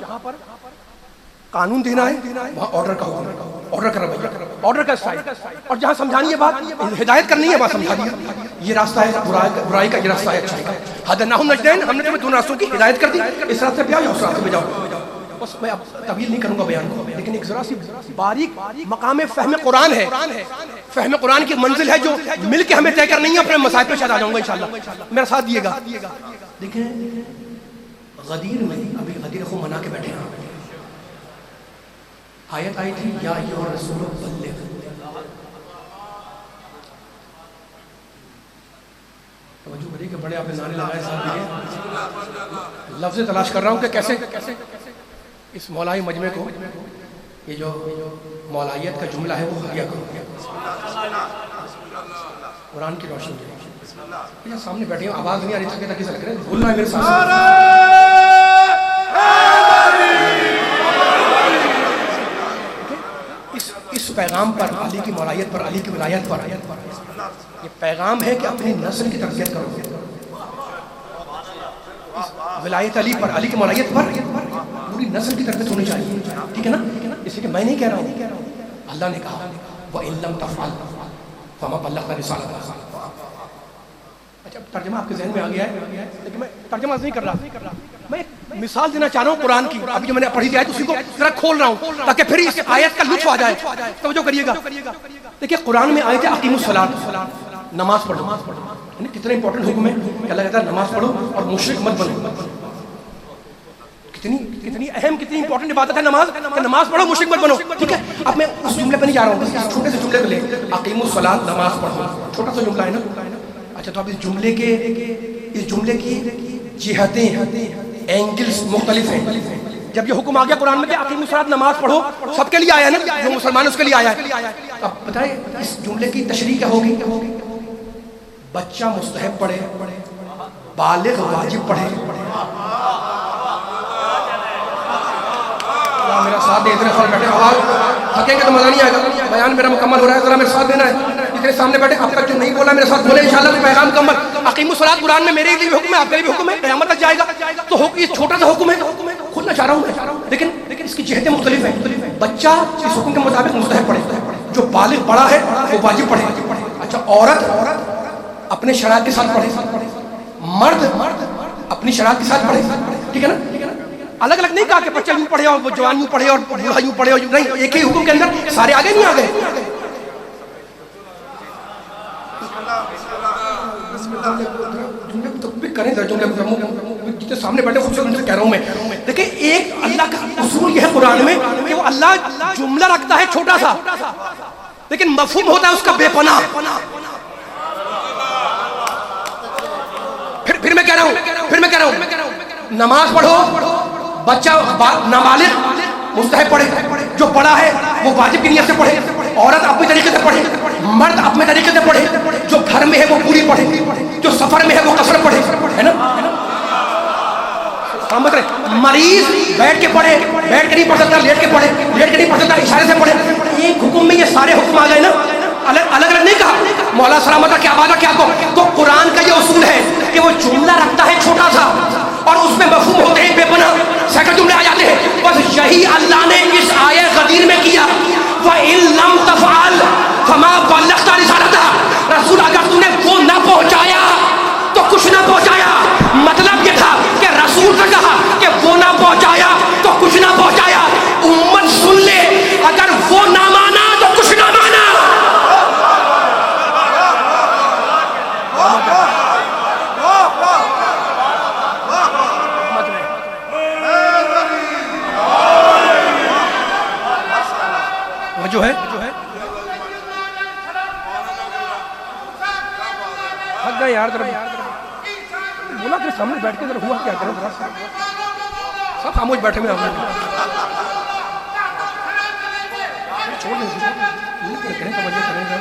قانون دینا ہے وہاں آرڈر کا حکم، آرڈر کر رہا ہے، آرڈر کا اسٹائل. اور جہاں سمجھانی ہے بات، ہدایت کرنی ہے، بات سمجھا دیا. یہ راستہ ہے برائی کا، یہ راستہ ہے اچھائی کا. ہدیناہم النجدین، ہم نے تمہیں 2 راستوں کی ہدایت کر دی، اس راستے پہ آؤ یا اس راستے پہ جاؤ. بس میں اب طویل نہیں کروں گا بیان کو، لیکن ایک ذرا سی باریک مقام فہم قرآن ہے. فہم قرآن کی منزل ہے جو مل کے ہمیں طے کرنی ہے. اپنے مسائل پہ شاید آ جاؤں گا انشاءاللہ, میرا ساتھ دیے گا. دیکھیں غدیر میں ابھی غدیر کو منا کے بیٹھے ہیں, آیت آئی تھی یا ایھا الرسول بلغ. توجہ کریے کہ بڑے آپ نے نعرے لگائے ساتھ دیے. لفظ تلاش کر رہا ہوں کہ کیسے اس مولائی مجمع کو یہ جو مولائیت کا جملہ ہے وہ ہدیہ کروں. قرآن کی روشنی یہ سامنے بیٹھے ہیں, آواز نہیں آ رہی, تھکے تھکے سے لگ رہے ہیں, بولنا ہے میرے ساتھ. اس پیغام پر, علی کی مولائیت پر, علی کی ولایت پر, یہ پیغام ہے کہ اپنی نسل کی تربیت کرو. ولایت علی پر, علی کی مولائیت پر پوری نسل کی تربیت ہونی چاہیے, ٹھیک ہے نا. اس لیے کہ میں نہیں کہہ رہا ہوں, اللہ نے کہا وَإِن لَمْ تَفْعَلْ فَمَا بَلَّغْتَ رِسَالَتَهُ. اچھا ترجمہ آپ کے ذہن میں آ گیا ہے, لیکن میں ترجمہ نہیں کر رہا, میں ایک مثال دینا چاہ رہا ہوں قرآن کی. ابھی جو میں نے پڑھی تھی آیت اسی کو ذرا کھول رہا ہوں تاکہ پھر اس آیت کا لطف آ جائے. توجہ کریے گا. دیکھیے قرآن میں آیت ہے اقیموا الصلاۃ, نماز پڑھو. یعنی کتنا امپورٹنٹ حکم ہے کہ اللہ کہتا ہے نماز پڑھو اور مشرک مت بنو. کتنی اہم, کتنی امپورٹنٹ عبادت ہے نماز, کہ نماز پڑھو مشرک مت بنو. ٹھیک ہے, اب میں اس جملے پہ نہیں جا رہا ہوں, اس چھوٹے سے جملے پہ لے, اقیموا الصلاۃ, نماز پڑھو, چھوٹا سا جملہ ہے نا. اچھا تو اب اس جملے کی جہتیں, اینگلز مختلف ہیں. جب یہ حکم آ گیا قرآن میں کہ اقیموا الصلاۃ, نماز پڑھو, سب کے لیے آیا ہے نا, جو مسلمان اس کے لیے آیا ہے. اب بتائیں اس جملے کی تشریح کیا ہوگی. بچہ مستحب پڑھے, بالغ واجب پڑھے. میرا ساتھ دے, اتنے سال بیٹھے, آواز تھکیں گے تو مزہ نہیں آئے گا. بیان میرا مکمل ہو رہا ہے, ذرا میرے ساتھ دینا ہے. اتنے سامنے بیٹھے, اب تک جو نہیں بولا میرے ساتھ بولے انشاءاللہ. پیغام مکمل. اقیموا الصلاۃ قرآن میں میرے لیے بھی حکم ہے, آپ کے لیے بھی حکم ہے, قیامت تک جائے گا. تو یہ چھوٹا سا حکم ہے, کھولنا چاہ رہا ہوں, لیکن اس کی جہتیں مختلف ہیں. بچہ اس حکم کے مطابق مستحب پڑھے, جو بالغ بڑا ہے وہ واجب پڑھے. اچھا عورت اپنے شرائط کے ساتھ پڑھے, مرد اپنی شرائط کے ساتھ پڑھے. ٹھیک ہے نا. الگ الگ نہیں کہا کہ بچہ یوں پڑھے اور جوان یوں پڑھے اور بوڑھا یوں پڑھے, نہیں, ایک ہی حکم کے اندر سارے آگے نہیں آگے. کریں جتنے سامنے بیٹھے خود سے کہہ رہا ہوں میں. دیکھیں ایک اللہ کا اصول یہ ہے قرآن میں کہ وہ اللہ جملہ رکھتا ہے چھوٹا سا, لیکن مفہوم ہوتا ہے اس کا بے پناہ. پھر میں کہہ رہا ہوں نماز پڑھو, بچہ نابالغ مستحب پڑھے, جو بڑا ہے وہ واجب کی نیت سے پڑھے, عورت اپنے طریقے سے پڑھے, مرد اپنے طریقے سے پڑھے, جو گھر میں ہے وہ پوری پڑھے, جو سفر میں ہے وہ قصر پڑھے, ہے نا. مریض بیٹھ کے پڑھے, بیٹھ کے نہیں پڑھ سکتا, لیٹ کے پڑھے, لیٹ کے نہیں پڑھ سکتا, اشارے سے پڑھے. ایک حکم میں یہ سارے حکم آ گئے نا, الگ الگ نہیں کہا. مولا سلامت کیا بات ہے کیا کو. تو قرآن کا یہ اصول ہے کہ وہ جملہ رکھتا ہے چھوٹا سا اور اس میں مفہوم ہوتے ہیں بے پناہ, سینکڑوں جملے آ جاتے ہیں. بس یہی اللہ نے اس آیے غدیر میں کیا. وَإِن لَمْ تَفْعَلْ فَمَا بَلَّغْتَ رِسَالَتَهُ. رسول اگر تم نے وہ نہ پہنچایا تو کچھ نہ پہنچایا. مطلب یہ تھا کہ رسول سے کہا کہ وہ نہ پہنچایا تو کچھ نہ پہنچایا. امت سن لے, اگر وہ نہ مانا تو کچھ نہ مانا. جو ہے تھک گئے یار, بولا کہ سامنے بیٹھ کے ذرا ہوا کیا کریں, سب خاموش بیٹھے ہوئے ہم چھوڑ دیں, کریں توجہ کریں گے,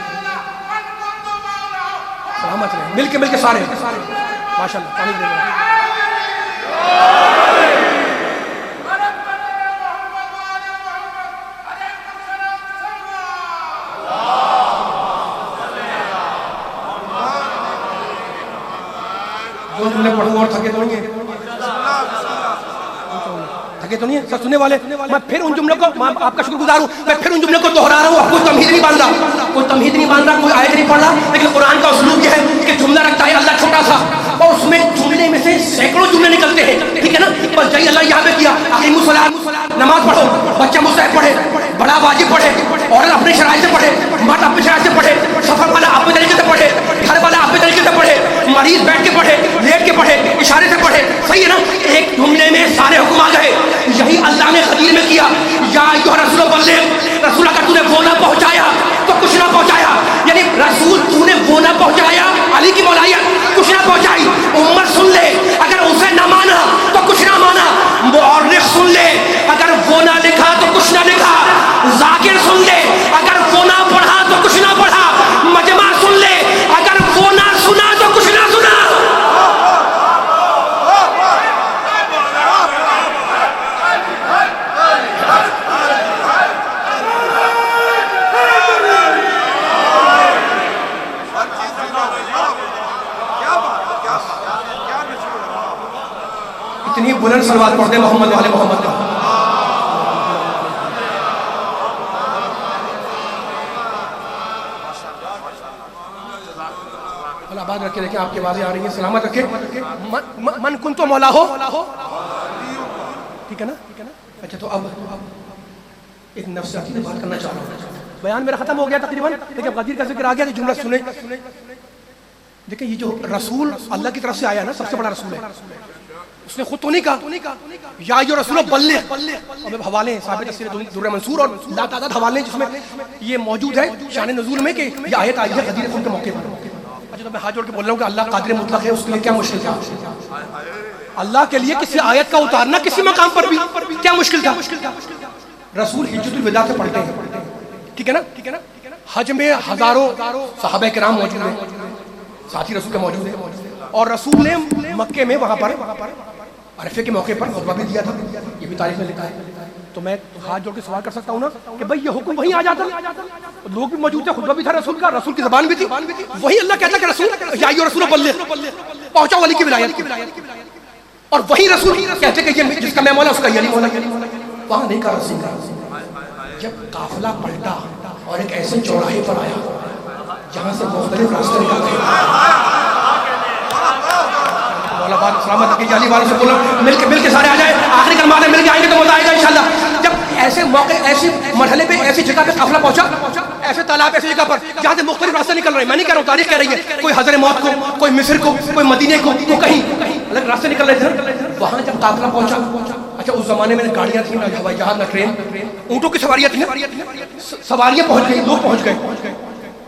سلامت رہیں مل کے سارے ماشاء اللہ. پانی دے دیں. جملے پڑھوں اور تھکے تو نہیں ہیں, تھکے تو نہیں ہیں سب سننے والے. میں پھر ان جملوں کو, آپ کا شکر گزار ہوں, میں پھر ان جملوں کو دہرا رہا ہوں. کوئی تمہید نہیں باندھ رہا, کوئی آیت نہیں پڑھ رہا, لیکن قرآن کا اسلوب یہ ہے کہ جملہ رکھتا ہے اللہ چھوٹا سا اور اس میں جملے میں سے سینکڑوں جملے نکلتے ہیں. ٹھیک ہے نا. بس یہی اللہ یہاں پہ کیا, اقیموا الصلاۃ, نماز پڑھو, بچہ مستحب پڑھے, بڑا واجب پڑھے، عورت اپنی شرائط سے پڑھے، مرد اپنی شرائط سے پڑھے، سفر والا اپنے طریقے سے پڑھے، گھر والا اپنے طریقے سے پڑھے، مریض بیٹھ کے پڑھے، لیٹ کے پڑھے، اشارے سے پڑھے، صحیح ہے نا؟ ایک جملے میں سارے حکم آ گئے. یہی اللہ نے غدیر میں کیا. یا ایھا رسول بلغ، رسول اگر تو نے وہ نہ پہنچایا تو کچھ نہ پہنچایا. یعنی رسول تو نے وہ نہ پہنچایا، علی کی مولائیت کچھ نہ پہنچائی. امت سن لے، اگر اسے نہ مانا تو کچھ نہ مانا. مورخ سن لے، اگر وہ نہ لکھا تو کچھ نہ لکھا. ذاکر سن لے، اگر وہ نہ پڑھا تو کچھ نہ پڑھا. مجمع سن لے، اگر وہ نہ سنا تو کچھ نہ سنا. اتنی بلند صلوات پڑھتے محمد والے محمد کا. اللہ آباد رکھے، دیکھیں آپ کی آوازیں آ رہی ہیں، سلامت رکھے. من کن تو مولا ہو، ٹھیک ہے نا؟ اچھا تو اب ایک نفسیاتی سے بات کرنا چاہ رہا ہوں. بیان میرا ختم ہو گیا تقریباً، لیکن غدیر کا ذکر آ گیا تو جملہ سنیں. دیکھیں یہ جو رسول اللہ کی طرف سے آیا نا، سب سے بڑا رسول ہے. اس نے خود تو نہیں کہا یا ایھا رسول بلغ، اور حوالے ہیں صاحب تفسیر درر منصور اور لاتعداد حوالے ہیں جس میں یہ موجود ہے شان نزول میں کہ یہ آیت آئی ہے غدیر خون کے موقع پر. اچھا تو میں ہاتھ جوڑ کے بول رہا ہوں کہ اللہ قادر مطلق ہے، اس کے لیے کیا مشکل تھا؟ اللہ کے لیے کسی آیت کا اتارنا کسی مقام پر بھی کیا مشکل تھا؟ رسول حجۃ الوداع سے پڑھتے ہیں، ٹھیک ہے نا؟ حج میں ہزاروں صحابہ کرام موجود ہیں، ساتھی رسول کے موجود ہیں، اور رسول نے مکے میں وہاں پر عرفے کے موقع پر خطبہ بھی دیا تھا. یہ بھی تاریخ میں لکھا ہے. تو میں ہاتھ جوڑ کے سوال کر سکتا ہوں نا کہ بھئی یہ حکم وہیں آ جاتا، لوگ بھی موجود تھے، خطبہ بھی تھا رسول کا، رسول کی زبان بھی تھی، وہی اللہ کہتا کہ رسول یا ایھا رسول بلغ، پہنچاؤ علی کی ولایت. اور وہی رسول کہتے کہ یہ جس کا میں مولا اس کا یعنی مولا. وہاں نہیں کہا رسول کا. جب قافلہ پلٹا اور ایک ایسے چوراہے پر آیا جہاں سے مختلف راستے نکل گئے، سلامت رکھیے. علی والوں سے بولو مل کے سارے آ جائیں، آخری کلمات میں مل کے آئیں گے تو مزہ آئے گا انشاءاللہ. جب ایسے موقع، ایسی مرحلے پہ، ایسی جگہ پہ قافلہ پہنچا، ایسے تالاب، ایسی جگہ پر جہاں سے مختلف راستے نکل رہے ہیں. میں نہیں کہہ رہا ہوں، تاریخ کہہ رہی ہے، کوئی حضر موت کو، کوئی مصر کو، کوئی مدینے کو، کوئی کہیں الگ راستے نکل رہے تھے. وہاں جب قافلہ پہنچا، اچھا اس زمانے میں گاڑیاں تھیں، نہ ہوائی جہاز، نہ ٹرین، اونٹوں کی سواریاں تھیں. سواریاں پہنچ گئی، لوگ پہنچ گئے.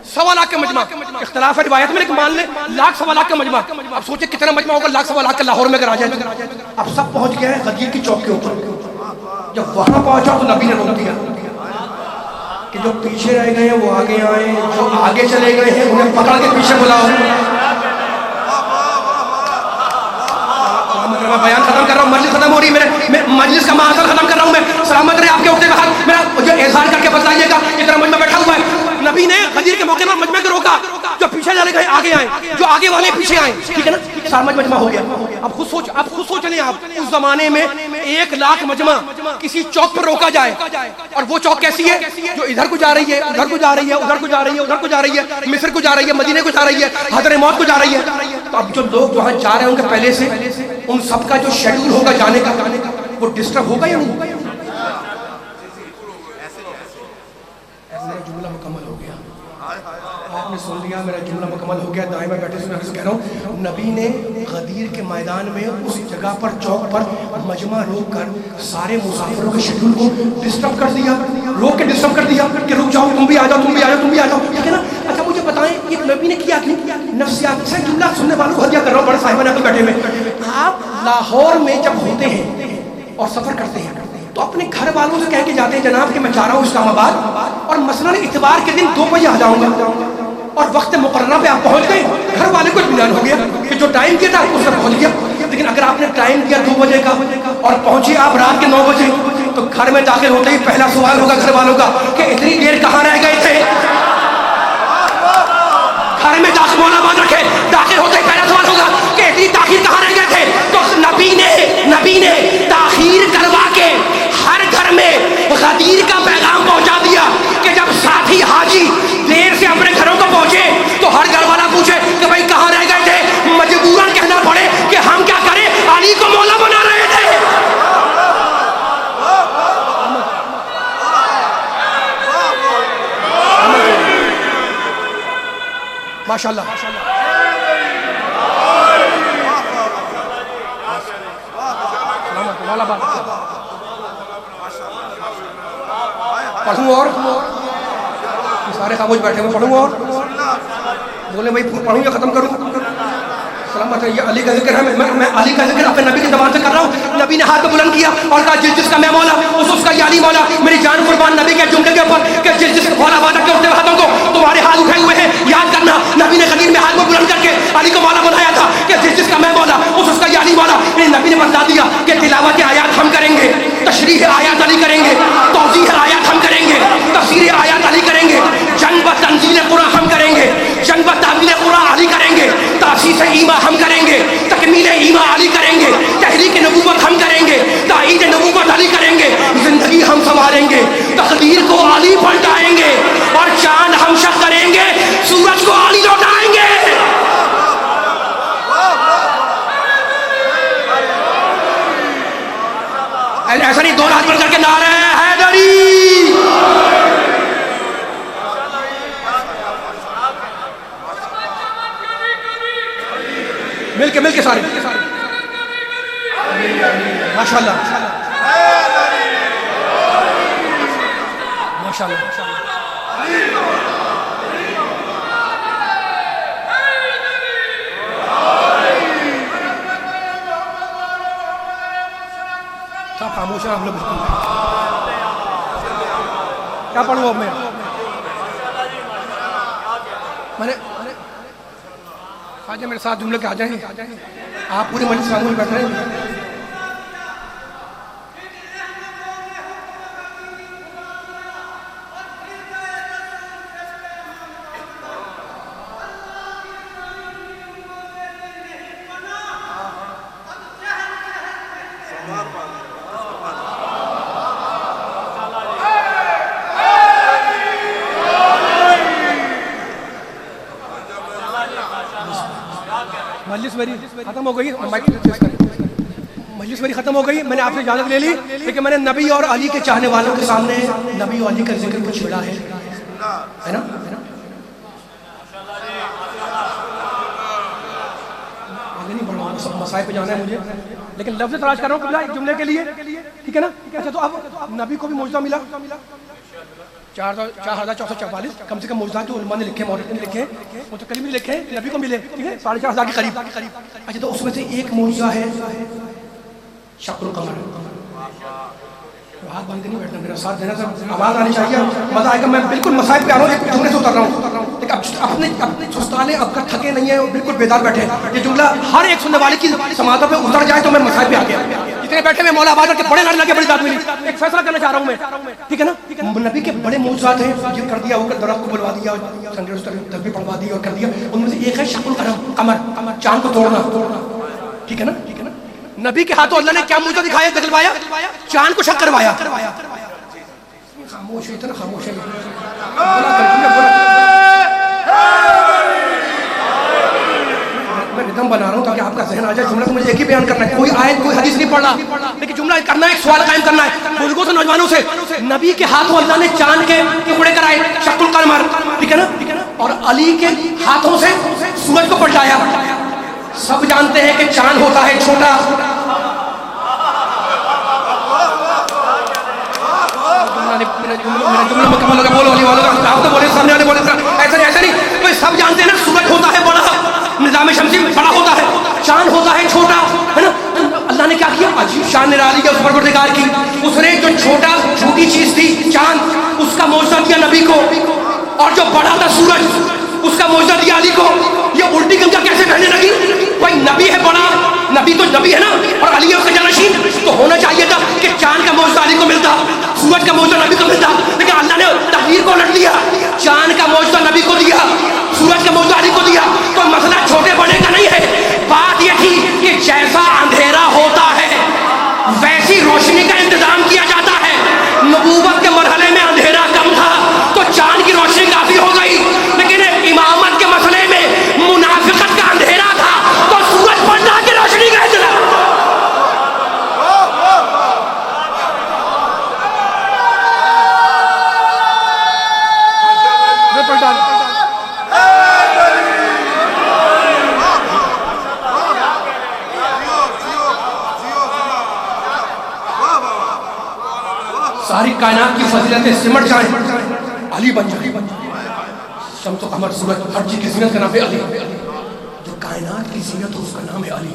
1.25 لاکھ کا مجمع، اختلاف ہے روایت میں، لیکن مان لیں 1.25 لاکھ کا مجمع. اب سوچیں کتنا مجمع ہوگا 1.25 لاکھ کا لاہور میں اگر آ جائے. اب سب پہنچ گئے ہیں غدیر کی چوک کے اوپر. جب وہاں پہنچا تو نبی نے روک دیا کہ جو پیچھے رہ گئے ہیں وہ آگے آئیں، جو آگے چلے گئے ہیں انہیں پکڑ کے پیچھے بلاؤ. میں بیان ختم کر رہا ہوں، مجلس ختم ہو رہی ہے، میں مجلس کا معاذ ختم کر رہا ہوں. میں سلامت رہے آپ کے اٹھتے وقت میرا مجھے احسان کر کے بتائیے گا اتنا مجمع بیٹھا ہوا ہے. نبی نے غدیر کے موقع پر مجمع کو روکا، جو پیچھے چلے گئے آگے آئیں، جو آگے والے پیچھے آئیں، ٹھیک ہے نا؟ سارا مجمع ہو گیا. اب خود سوچ لیں آپ، اس زمانے میں 1 لاکھ مجمع کسی چوک پر روکا جائے، اور وہ چوک کیسی ہے جو ادھر کو جا رہی ہے، ادھر کو جا رہی ہے، ادھر کو جا رہی ہے، ادھر کو جا رہی ہے، مصر کو جا رہی ہے، مدینے کو جا رہی ہے، حضر موت کو جا رہی ہے. تو اب جو لوگ وہاں جا رہے ہوں گے پہلے سے، ان سب کا جو شیڈول ہوگا جانے کا وہ ڈسٹرب ہوگا یا نہیں؟ میرا جملہ مکمل ہو گیا، آپ نے سن لیا، میرا جملہ مکمل ہو گیا. دائیں میں بیٹھے سے میں کہہ رہا ہوں، نبی نے غدیر کے میدان میں اس جگہ پر، چوک پر مجمع روک کر سارے مسافروں کے شیڈول کو ڈسٹرب کر دیا، روک کے ڈسٹرب کر دیا کہ رک جاؤ، تم بھی آ جاؤ، تم بھی آ جاؤ، تم بھی آ جاؤ، ٹھیک ہے نا؟ اچھا مجھے بتائیں یہ نبی نے کیا کیوں؟ نفسیات سے جملہ سننے والوں کو ہدیہ کر رہا ہوں، بڑے صاحبان یہاں پہ بیٹھے ہوئے. آپ لاہور میں جب ہوتے ہیں اور سفر کرتے ہیں تو اپنے گھر والوں سے کہہ کے جاتے ہیں جناب کہ میں جا رہا ہوں اسلام آباد، اور مثلاً اتوار کے دن 2 بجے آ جاؤں گا، اور وقت مقررہ پہ آپ پہنچ گئے، گھر والے کو اطمینان ہو گیا کہ جو ٹائم کیا تھا اس سے پہنچ گیا. لیکن اگر آپ نے ٹائم دیا 2 بجے کا اور پہنچے آپ رات کے 9 بجے، تو گھر میں داخل ہوتے ہی پہلا سوال ہوگا گھر والوں کا کہ اتنی دیر کہاں رہ گئے تھے. گھر میں داخل ہونا بند رکھے، داخل ہوتے ہی پہلا سوال ہوگا کہ اتنی تاخیر کہاں رہ گئے تھے. تو نبی نے تاخیر کروا کے ہر گھر میں غدیر کا پیغام پہنچا دیا کہ جب ساتھی حاجی دیر سے اپنے گھروں کو پہنچے تو ہر گھر والا پوچھے کہ بھائی کہاں رہ گئے تھے. مجبوراً کہنا پڑے کہ ہم کیا کریں، علی کو مولا بنا رہے تھے. ماشاءاللہ پڑھوں اور سارے خاموش بیٹھے ہوئے، پڑھوں اور بولے بھائی پڑھوں یا ختم کروں؟ سلامت ہے، یہ علی کا ذکر ہے، میں علی کا ذکر اپنے نبی کی زبان سے کر رہا ہوں. نبی نے ہاتھ کو بلند کیا اور کہا جس کا میں مولا اس کا یہ علی مولا. میری جان قربان نبی کے جملے کے اوپر کہ جس کا مولا وعدہ کے اٹھتے ہاتھوں کو تمہارے ہاتھ اٹھائے ہوئے ہیں. یاد کرنا نبی نے غدیر میں ہاتھ کو بلند کر کے علی کو مولا بنایا تھا کہ جس کا میں مولا اس کا یہ علی مولا. میرے نبی نے بتا دیا کہ تلاوت آیات ہم کریں گے، تشریح آیات علی کریں گے، توضیح آیات ہم کریں گے، تفسیر آیات علی کریں گے، جنگ و تنزیل قرآن ہم کریں گے، جنگ و تعمیل قرآن علی کریں گے، تاسیس ایمان ہم کریں گے، تکمیل ایمان علی کریں گے، تحریک نبوت ہم کریں گے، تائید نبوت علی کریں گے، زندگی ہم سنواریں گے، تقدیر کو علی پلٹائیں گے، اور چاند ہم شق کریں گے، سورج کو علی لوٹائیں گے. ایسا نہیں، دو ہاتھ پر کر کے نعرہ حیدری. مل کے سارے ماشاءاللہ ماشاءاللہ. سب خاموش ہیں ہم لوگ. کیا پڑھوں اب میں نے آج میرے ساتھ جملے کے آ جائیں گے. آپ پوری مجلس خاموش بیٹھ رہے ہیں. مجلس میری ختم ہو گئی، مجلس میری ختم ہو گئی. میں نے آپ سے اجازت لے لی، لیکن میں نے نبی اور علی کے چاہنے والوں کے سامنے نبی اور علی کا ذکر کو چھیڑا ہے نا. آگے نہیں بڑھ رہا ہوں، مسائل پہ جانا ہے مجھے، لیکن لفظ تلاش کر رہا ہوں ایک جملے کے لیے، ٹھیک ہے نا. اچھا تو اب نبی کو بھی معجزہ ملا 4444 کم سے کم معجزات جو علماء نے لکھے، مورخین نے لکھے، متکلمین نے لکھے، نبی کو ملے، ٹھیک ہے 4500 کے قریب. اچھا تو اس میں سے ایک معجزہ ہے شق القمر. ہاتھ باندھ کے نہیں بیٹھنا، میرا ساتھ دینا، سر آواز آنی چاہیے، مزہ آئے گا. میں بالکل مسائل پہ آ رہا ہوں، ایک جملے سے اتر رہا ہوں، لیکن اپنے سستانے اب تک تھکے نہیں ہیں، بالکل بیدار بیٹھے ہیں. یہ جملہ ہر ایک سننے والے کی سماعتوں پہ اتر جائے تو میں مسائل پہ آ گیا. جتنے بیٹھے میں مولا آباد کے بڑے لڑ لگے بڑی بات ملی. ایک فیصلہ کرنا چاہ رہا ہوں میں، ٹھیک ہے نا. نبی کے بڑے معجزات ہیں، یہ کر دیا، وہ درخت کو بلوا دیا، تسبیح پڑھوا دی اور کر دیا. ان میں سے ایک ہے شق القمر، چاند کو توڑنا، ٹھیک ہے نا. نبی کے ہاتھوں اللہ نے کیا معجزہ دکھایا، دکھلوایا؟ چاند کو شق کروایا. خاموش ہے، اتنا خاموش ہے. میں ردم بنا رہا ہوں تاکہ آپ کا ذہن آ جائے. جملہ تو مجھے ایک ہی بیان کرنا ہے، کوئی آیت کوئی حدیث نہیں پڑھنا، لیکن جملہ کرنا ہے، ایک سوال قائم کرنا ہے بزرگوں سے، نوجوانوں سے. نبی کے ہاتھوں اللہ نے چاند کے ٹکڑے کرائے، شق القمر، ٹھیک ہے نا، اور علی کے ہاتھوں سے سورج کو پلٹایا. سب جانتے ہیں کہ چاند ہوتا ہے چھوٹا. جملہ مکمل ہو گیا. بولو علی والوں کا، آپ تو بولے، سامنے والے بولے، ایسا نہیں. تو سب جانتے ہیں نا سورج ہوتا ہے بڑا، نظام شمسی بڑا ہوتا ہے، چاند ہوتا ہے چھوٹا، ہے نا. اللہ نے کیا کیا؟ عجیب شان نرالی کے اس پروردگار کی. اس نے جو چھوٹی چیز تھی چاند، اس کا معجزہ دیا نبی کو، اور جو بڑا تھا سورج، اس کا معجزہ دیا علی کو. یہ الٹی گنگا کیسے بہنے لگی؟ بھائی نبی ہے بڑا، نبی تو نبی ہے نا، اور علی ہے اس کا جانشین. تو ہونا چاہیے تھا کہ چاند کا معجزہ علی کو ملتا، سورج کا معجزہ نبی کو ملتا، لیکن اللہ نے تقدیر کو الٹ دیا. چاند کا معجزہ نبی کو دیا، سورج کا معجزہ علی کو دیا. تو مسئلہ چھوٹے بڑے کا نہیں ہے، بات یہ تھی کہ جیسا اندھیرا ہوتا ہے ویسی روشنی کا انتظام کیا جاتا ہے. نبوت کے مرحلے میں اندھیرا کم تھا تو چاند کی روشنی کافی ہو گئی، لیکن امامت کے مسئلے میں منافقت کا اندھیرا تھا تو سورج پلٹا کے روشنی کا انتظام. ساری کائنات کی فضیلتیں سمٹ جائیں، علی بن جائے. شمس و قمر سورج ہر چیز کی زینت کا نام ہے علی. جو کائنات کی زینت ہو اس کا نام ہے علی،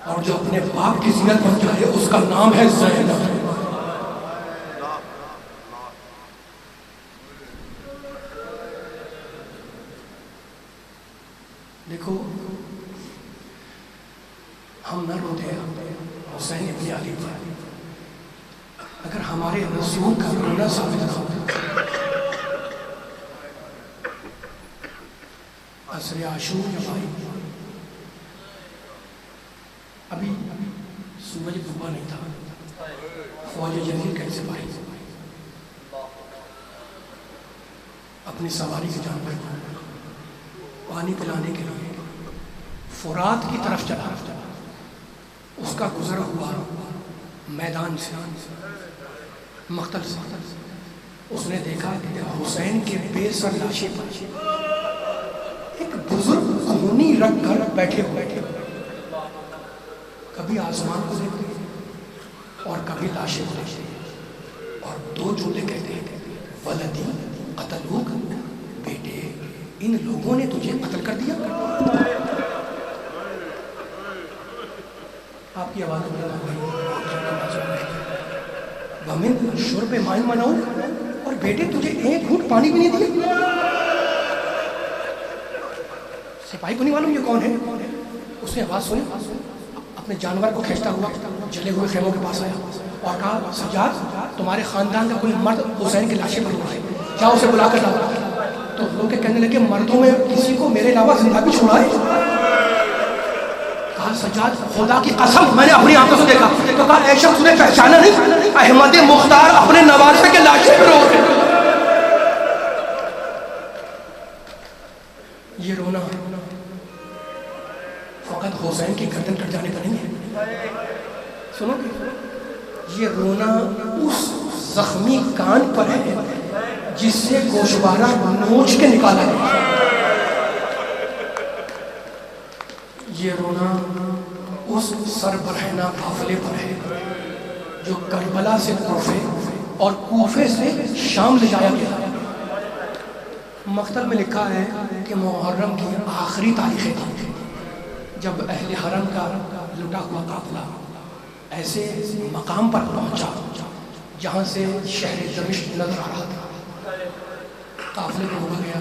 اور جو اپنے باپ کی زینت بن جائے اس کا نام ہے زینب. دیکھو ہم نہ روتے ہیں حسین ابن علی پر، اگر ہمارے رسول کا رونا ثابت نہ ہو. عصر عاشور جب آئی، ابھی سورج ڈوبا نہیں تھا، فوج جلیل کیسے پائی اپنی سواری کی جان پر پانی پلانے کے لیے فرات کی طرف چلا. اس کا گزر ہوا میدان سے، مقتل سے. اس نے دیکھا کہ حسین کے بے سر لاشے پر ایک بزرگ خونی رکھ کر بیٹھے ہوئے، کبھی آسمان کو دیکھتے اور کبھی لاشیں کو دیکھتے، اور دو جملے کہتے ہیں، ولدی قتلوک، بیٹے ان لوگوں نے تجھے قتل کر دیا. آپ کی آواز میں ومن شرب ماء منعو، اور بیٹے تجھے ایک گھونٹ پانی بھی نہیں دیا. سپاہی بنی والوں یہ کون ہے؟ اس نے آواز سنی، اپنے جانور کو کھینچتا ہوا جلے ہوئے خیموں کے پاس آیا اور کہا سجاد تمہارے خاندان کا کوئی مرد حسین کی لاشیں پر ہوا ہے، جاؤ اسے بلا کر لاؤ. تو لوگ کہنے لگے مردوں میں کسی کو میرے علاوہ زندہ بھی چھوڑا ہے؟ کہا سجاد خدا کی قسم میں نے اپنی آنکھوں سے دیکھا. تو کہا اے شخص نے پہچانا نہیں؟ احمد مختار اپنے نواسے کے لاشیں پر رو رہے. یہ رونا فقط حسین کی گردن کٹ جانے کا نہیں ہے. سنو یہ رونا اس زخمی کان پر ہے جس سے گوشوارہ نوچ کے نکالا گیا. یہ رونا اس سر برہنہ قافلے پر ہے جو کربلا سے کوفے اور کوفے سے شام لے جایا گیا. مقتل میں لکھا ہے کہ محرم کی آخری تاریخیں تھیں جب اہل حرم کا لٹا ہوا قافلہ ایسے مقام پر پہنچا جہاں سے شہر دمشق نظر آ رہا تھا. قافلے کو ہوا گیا.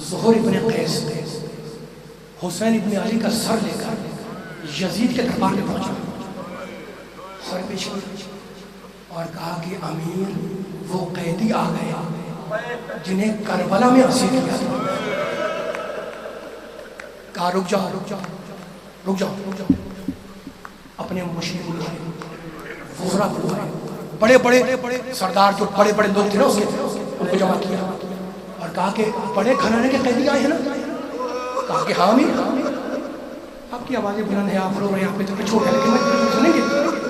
زہر ابن قیس حسین ابن علی کا سر لے کر یزید کے دربار میں پہنچا، سر پیش کیا اور کہا کہ امیر وہ قیدی آ گئے جنہیں کربلا میں اسیر کیا تھا. کہا رک جاؤ رک جاؤ رک جاؤ رک جاؤ. اپنے مشیر بلائے، وزراء بلائے، بڑے بڑے سردار جو بڑے بڑے لوگ تھے نا اس کے، ان کو جمع کیا اور کہا کہ بڑے گھرانے کے قیدی آئے ہیں نا؟ کہا کہ ہاں امیر. آپ کی آوازیں بلند ہیں، آپ رو رہے ہیں، آپ پہ چھوٹ ہے لیکن میں سنیں گے.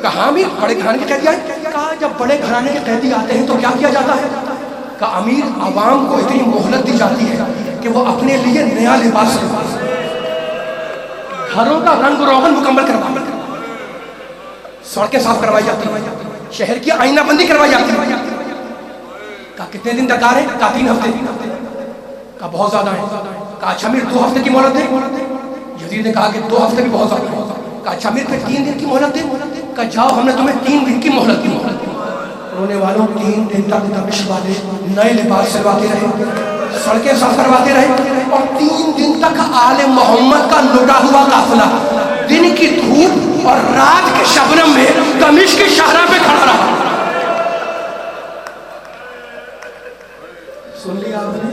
کہا ہاں امیر بڑے گھرانے کے قیدی آئے. کہا جب بڑے گھرانے کے قیدی آتے ہیں تو کیا کیا جاتا ہے؟ کہا امیر عوام کو اتنی مہلت دی جاتی ہے کہ وہ اپنے لیے نیا لباس لباس، گھروں کا رنگ روغن مکمل کروا، سڑکیں صاف کروائی جاتی ہیں، شہر کی آئینہ بندی کروائی جاتی ہے. کہا کتنے دن درکار ہے؟ کہا 3 ہفتے. کہا بہت زیادہ ہیں. کہا اچھا امیر 2 ہفتے کی مہلت دے. یزید نے کہا کہ 2 ہفتے بھی بہت زیادہ ہیں. کہا اچھا امیر پھر 3 دن کی مہلت دے. کہا جاؤ ہم نے تمہیں 3 دن کی مہلت دی. رونے والوں 3 دن تک دمشق والے نئے لباس سلواتے رہے، سڑکیں صاف کرواتے رہے اور 3 دن تک آل محمد کا لٹا ہوا قافلہ دن کی دھوپ اور رات کے شبنم میں دمشق کی شاہراہ پہ کھڑا رہا. سن لیا آپ نے؟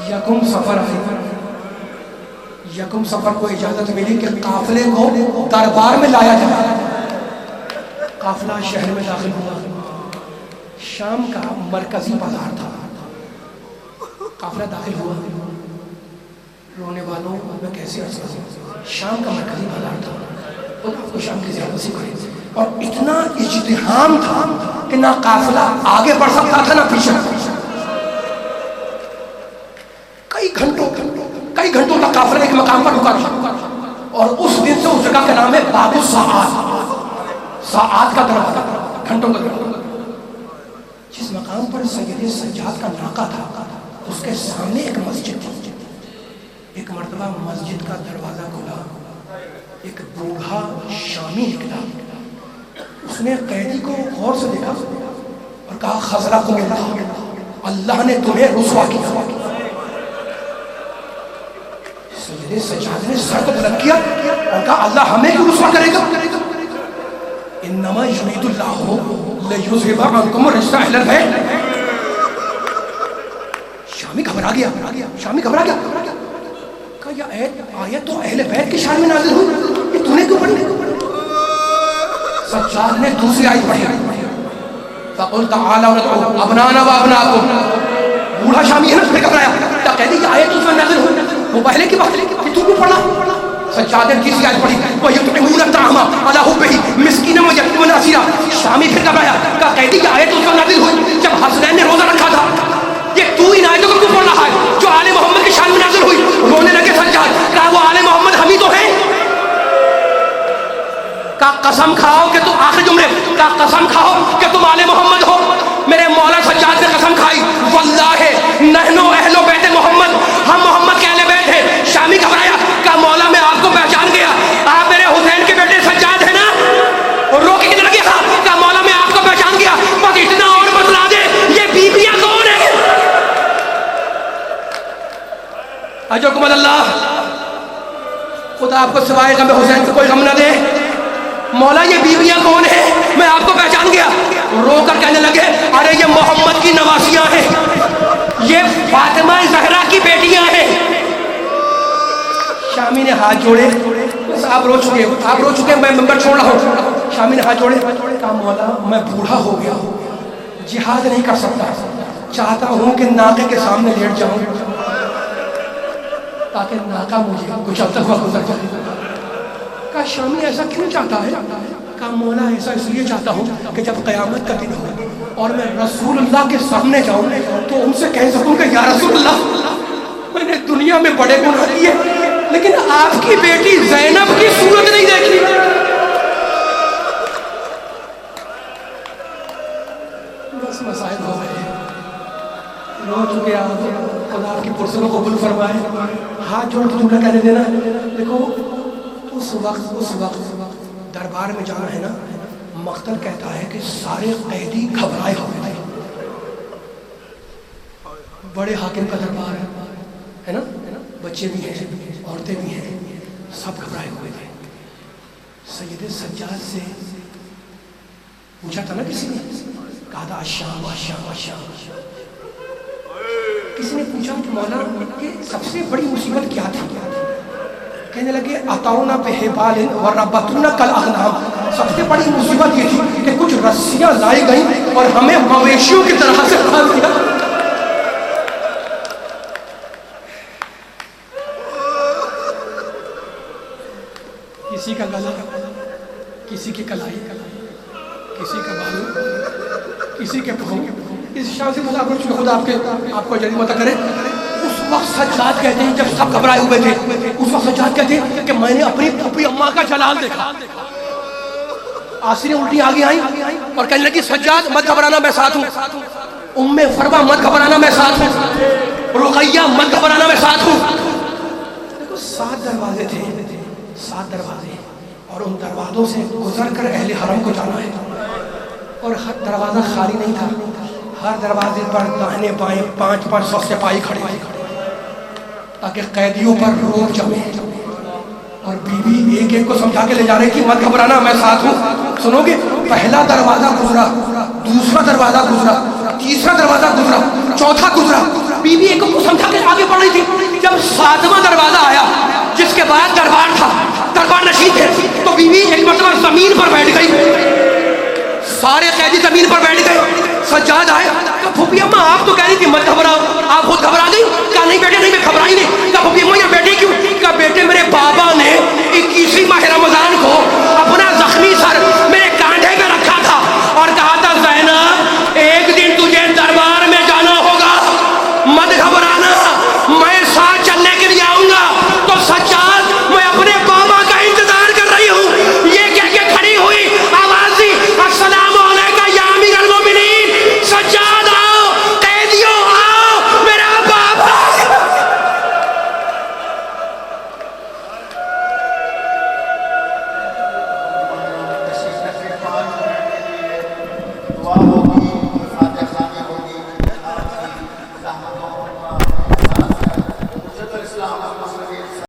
یکم سفر آئی، یکم سفر کو اجازت ملی کہ قافلے کو دربار میں لایا جائے. قافلہ شہر میں داخل ہوا. شام کا مرکزی بازار تھا. قافلہ داخل ہوا. رونے والوں میں کیسے عرض کروں، شام کا مرکزی بازار تھا اور آپ کو شام کی زیادہ سی کریں اور اتنا اجتحام تھا کہ نہ قافلہ آگے بڑھ سکتا تھا نہ پیچھے. کئی گھنٹوں تک قافلہ ایک مقام پر رکا رہا اور اس دن سے اس جگہ کا نام ہے باب الساعات. ساعات کا دروازہ، گھنٹوں کا دروازہ. جس مقام پر سید سجاد کا ناکہ تھا اس کے سامنے ایک مسجد تھی. ایک مرتبہ مسجد کا دروازہ کھلا، ایک بوڑھا شامی نکلا. اس نے قیدی کو غور سے دیکھا اور کہا خزرکم اللہ، اللہ نے تمہیں رسوا کیا. سید سجاد نے سر کو بلند کیا اور کہا اللہ ہمیں کیوں رسوا کرے گا؟ انما یرید اللہ لیذھب عنکم الرجس اہل البیت. شامی گھبرا گیا، شامی گھبرا گیا. کہا یہ آیت تو اہل بیت کی شان میں نازل ہوئی، یہ تو نے کیوں پڑھی؟ سجاد نے دوسری آیت پڑھی، فقل تعالوا ندعو ابناءنا وابناءکم. بوڑھا شامی ہے نا، پھر گھبرایا. کیا کہہ دی یہ آیت اس میں نازل ہوئی؟ وہ پہلے کی بات ہے کہ تو کیوں پڑھا؟ سجاد نے تیسری آیت پڑھی، وَيُطْعِمُونَ الطَّعَامَ عَلَىٰ حُبِّهِ مِسْكِینًا وَیَتِیمًا وَاسِیرًا. شامی پھر گھبرایا. کہا کہہ دی یہ آیت اس میں نازل ہوئی جب حسنین نے روزہ رکھا تھا. یہ تو ان آیتوں کو کیوں پڑھ رہا ہے جو آل محمد کی شان میں نازل ہوئی؟ رونے لگے سجاد. کہا وہ آل محمد ہم ہی تو ہیں. کہا قسم کھاؤ کہ تم، آخری جملے، کہا قسم کھاؤ کہ تم آل محمد ہو. میرے مولا سجاد نے قسم کھائی، واللہ نحن اہل بیت محمد، ہم محمد کے اہل بیت ہیں. شامی گھبرایا. کہا مولا میں آپ کو پہچان گیا، آپ میرے حسین کے بیٹے سجاد ہیں نا. اور رو کے کتنا گیا. کہا مولا میں آپ کو پہچان گیا، بس اتنا اور بتلا دے یہ بیبیاں کون ہیں؟ اجرکم اللہ. خدا آپ کو سوائے غم حسین سے کوئی غم نہ دے. مولا یہ بیویاں کون ہیں؟ میں آپ کو پہچان گیا. رو کر کہنے لگے ارے یہ محمد کی نواسیاں ہیں، یہ فاطمہ زہرا کی بیٹیاں ہیں. شامی نے ہاتھ جوڑے، بس آپ رو چکے، آپ رو چکے، میں ممبر چھوڑ رہا ہوں. شامی نے ہاتھ جوڑے، کہا مولا میں بوڑھا ہو گیا ہوں، جہاد نہیں کر سکتا، چاہتا ہوں کہ ناقے کے سامنے لیٹ جاؤں تاکہ ناقہ مجھے کچلتا ہوا گزر جائے. کہا شامی ایسا کیوں چاہتا ہے؟ کہا مولا ایسا اس لیے چاہتا ہوں کہ جب قیامت کا دن ہو اور میں رسول اللہ کے سامنے جاؤں تو ان سے کہہ سکوں کہ یا رسول اللہ میں نے دنیا میں بڑے گناہ کیے لیکن آپ کی بیٹی زینب کی صورت نہیں دیکھی. بس مسائل ہو گئے، رو چکے آپ. خدا آپ کی پرسنوں کو قبول فرمائے. ہاتھ جوڑ کے جملہ کہنے دینا. دیکھو اس وقت دربار میں جانا ہے نا، مقتل کہتا ہے کہ سارے قیدی گھبرائے ہوئے تھے. بڑے حاکم کا دربار ہے نا، بچے بھی ہیں، عورتیں بھی ہیں، سب گھبرائے ہوئے تھے. سید سجاد سے پوچھا تھا نا کسی نے، کہا تھا الشام الشام الشام. کسی نے پوچھا کہ مولا کہ سب سے بڑی مصیبت کیا تھی؟ کہنے لگے اتونا بحبال وربطونا کالاغنام. سب سے بڑی مصیبت یہ تھی کہ کچھ رسیاں لائی گئیں اور ہمیں مویشیوں کی طرح سے باندھ دیا. کسی کا گلا، کسی کی کلائی، کسی کا بالو، کسی کے پھول. اس شان سے خدا آپ کو جریمہ کرے. اس وقت سجاد کہتے ہیں جب سب گھبرائے ہوئے تھے، اس وقت سجاد کہتے ہیں کہ میں نے اپنی پھوپھی اماں کا جلال دیکھا. آنسویں الٹی آگے آئیں اور کہنے لگی سجاد مت گھبرانا میں ساتھ ہوں، ام فروا مت گھبرانا میں ساتھ ہوں، رقیہ مت گھبرانا میں ساتھ ہوں. دیکھو 7 دروازے تھے، 7 دروازے، اور ان دروازوں سے گزر کر اہل حرم کو جانا ہے. اور ہر دروازہ خالی نہیں تھا، ہر دروازے پر داہنے بائیں 5-5 سو سپاہی کھڑے تاکہ قیدیوں پر روب جمے. اور بیوی ایک ایک کو سمجھا کے لے جا رہی کہ مت گھبرانا میں ساتھ ہوں. سنو گے؟ پہلا دروازہ گزرا، دوسرا دروازہ گزرا، تیسرا دروازہ گزرا، چوتھا گزرا. بیوی ایک کو سمجھا کے آگے بڑھ رہی تھی. جب 7واں دروازہ آیا جس کے بعد دربار تھا، دربار نشین تھے، تو بیوی ایک مرتبہ زمین پر بیٹھ گئی. سارے قیدی زمین پر بیٹھ گئے. سجاد آئے، کہا پھوپھی اماں آپ تو کہہ رہی تھی مت گھبراؤ، آپ خود گھبرا گئی؟ کہا نہیں بیٹے نہیں، میں گھبرائی نہیں. کہا پھوپھی اماں یہ بیٹے کیوں؟ کہا بیٹے میرے بابا نے 21ویں ماہ رمضان کو اپنا زخمی سر میرے کانڈھے پہ رکھا تھا اور کہا تھا زینب ایک دن تجھے دربار میں جانا ہوگا، مت گھبرانا، میں ساتھ چلنے کے لیے آؤں گا. تو سجاد میں اپنے بابا کا انتظار کر رہی ہوں، یہ کہہ کے کھڑی ہوئی، آواز صباح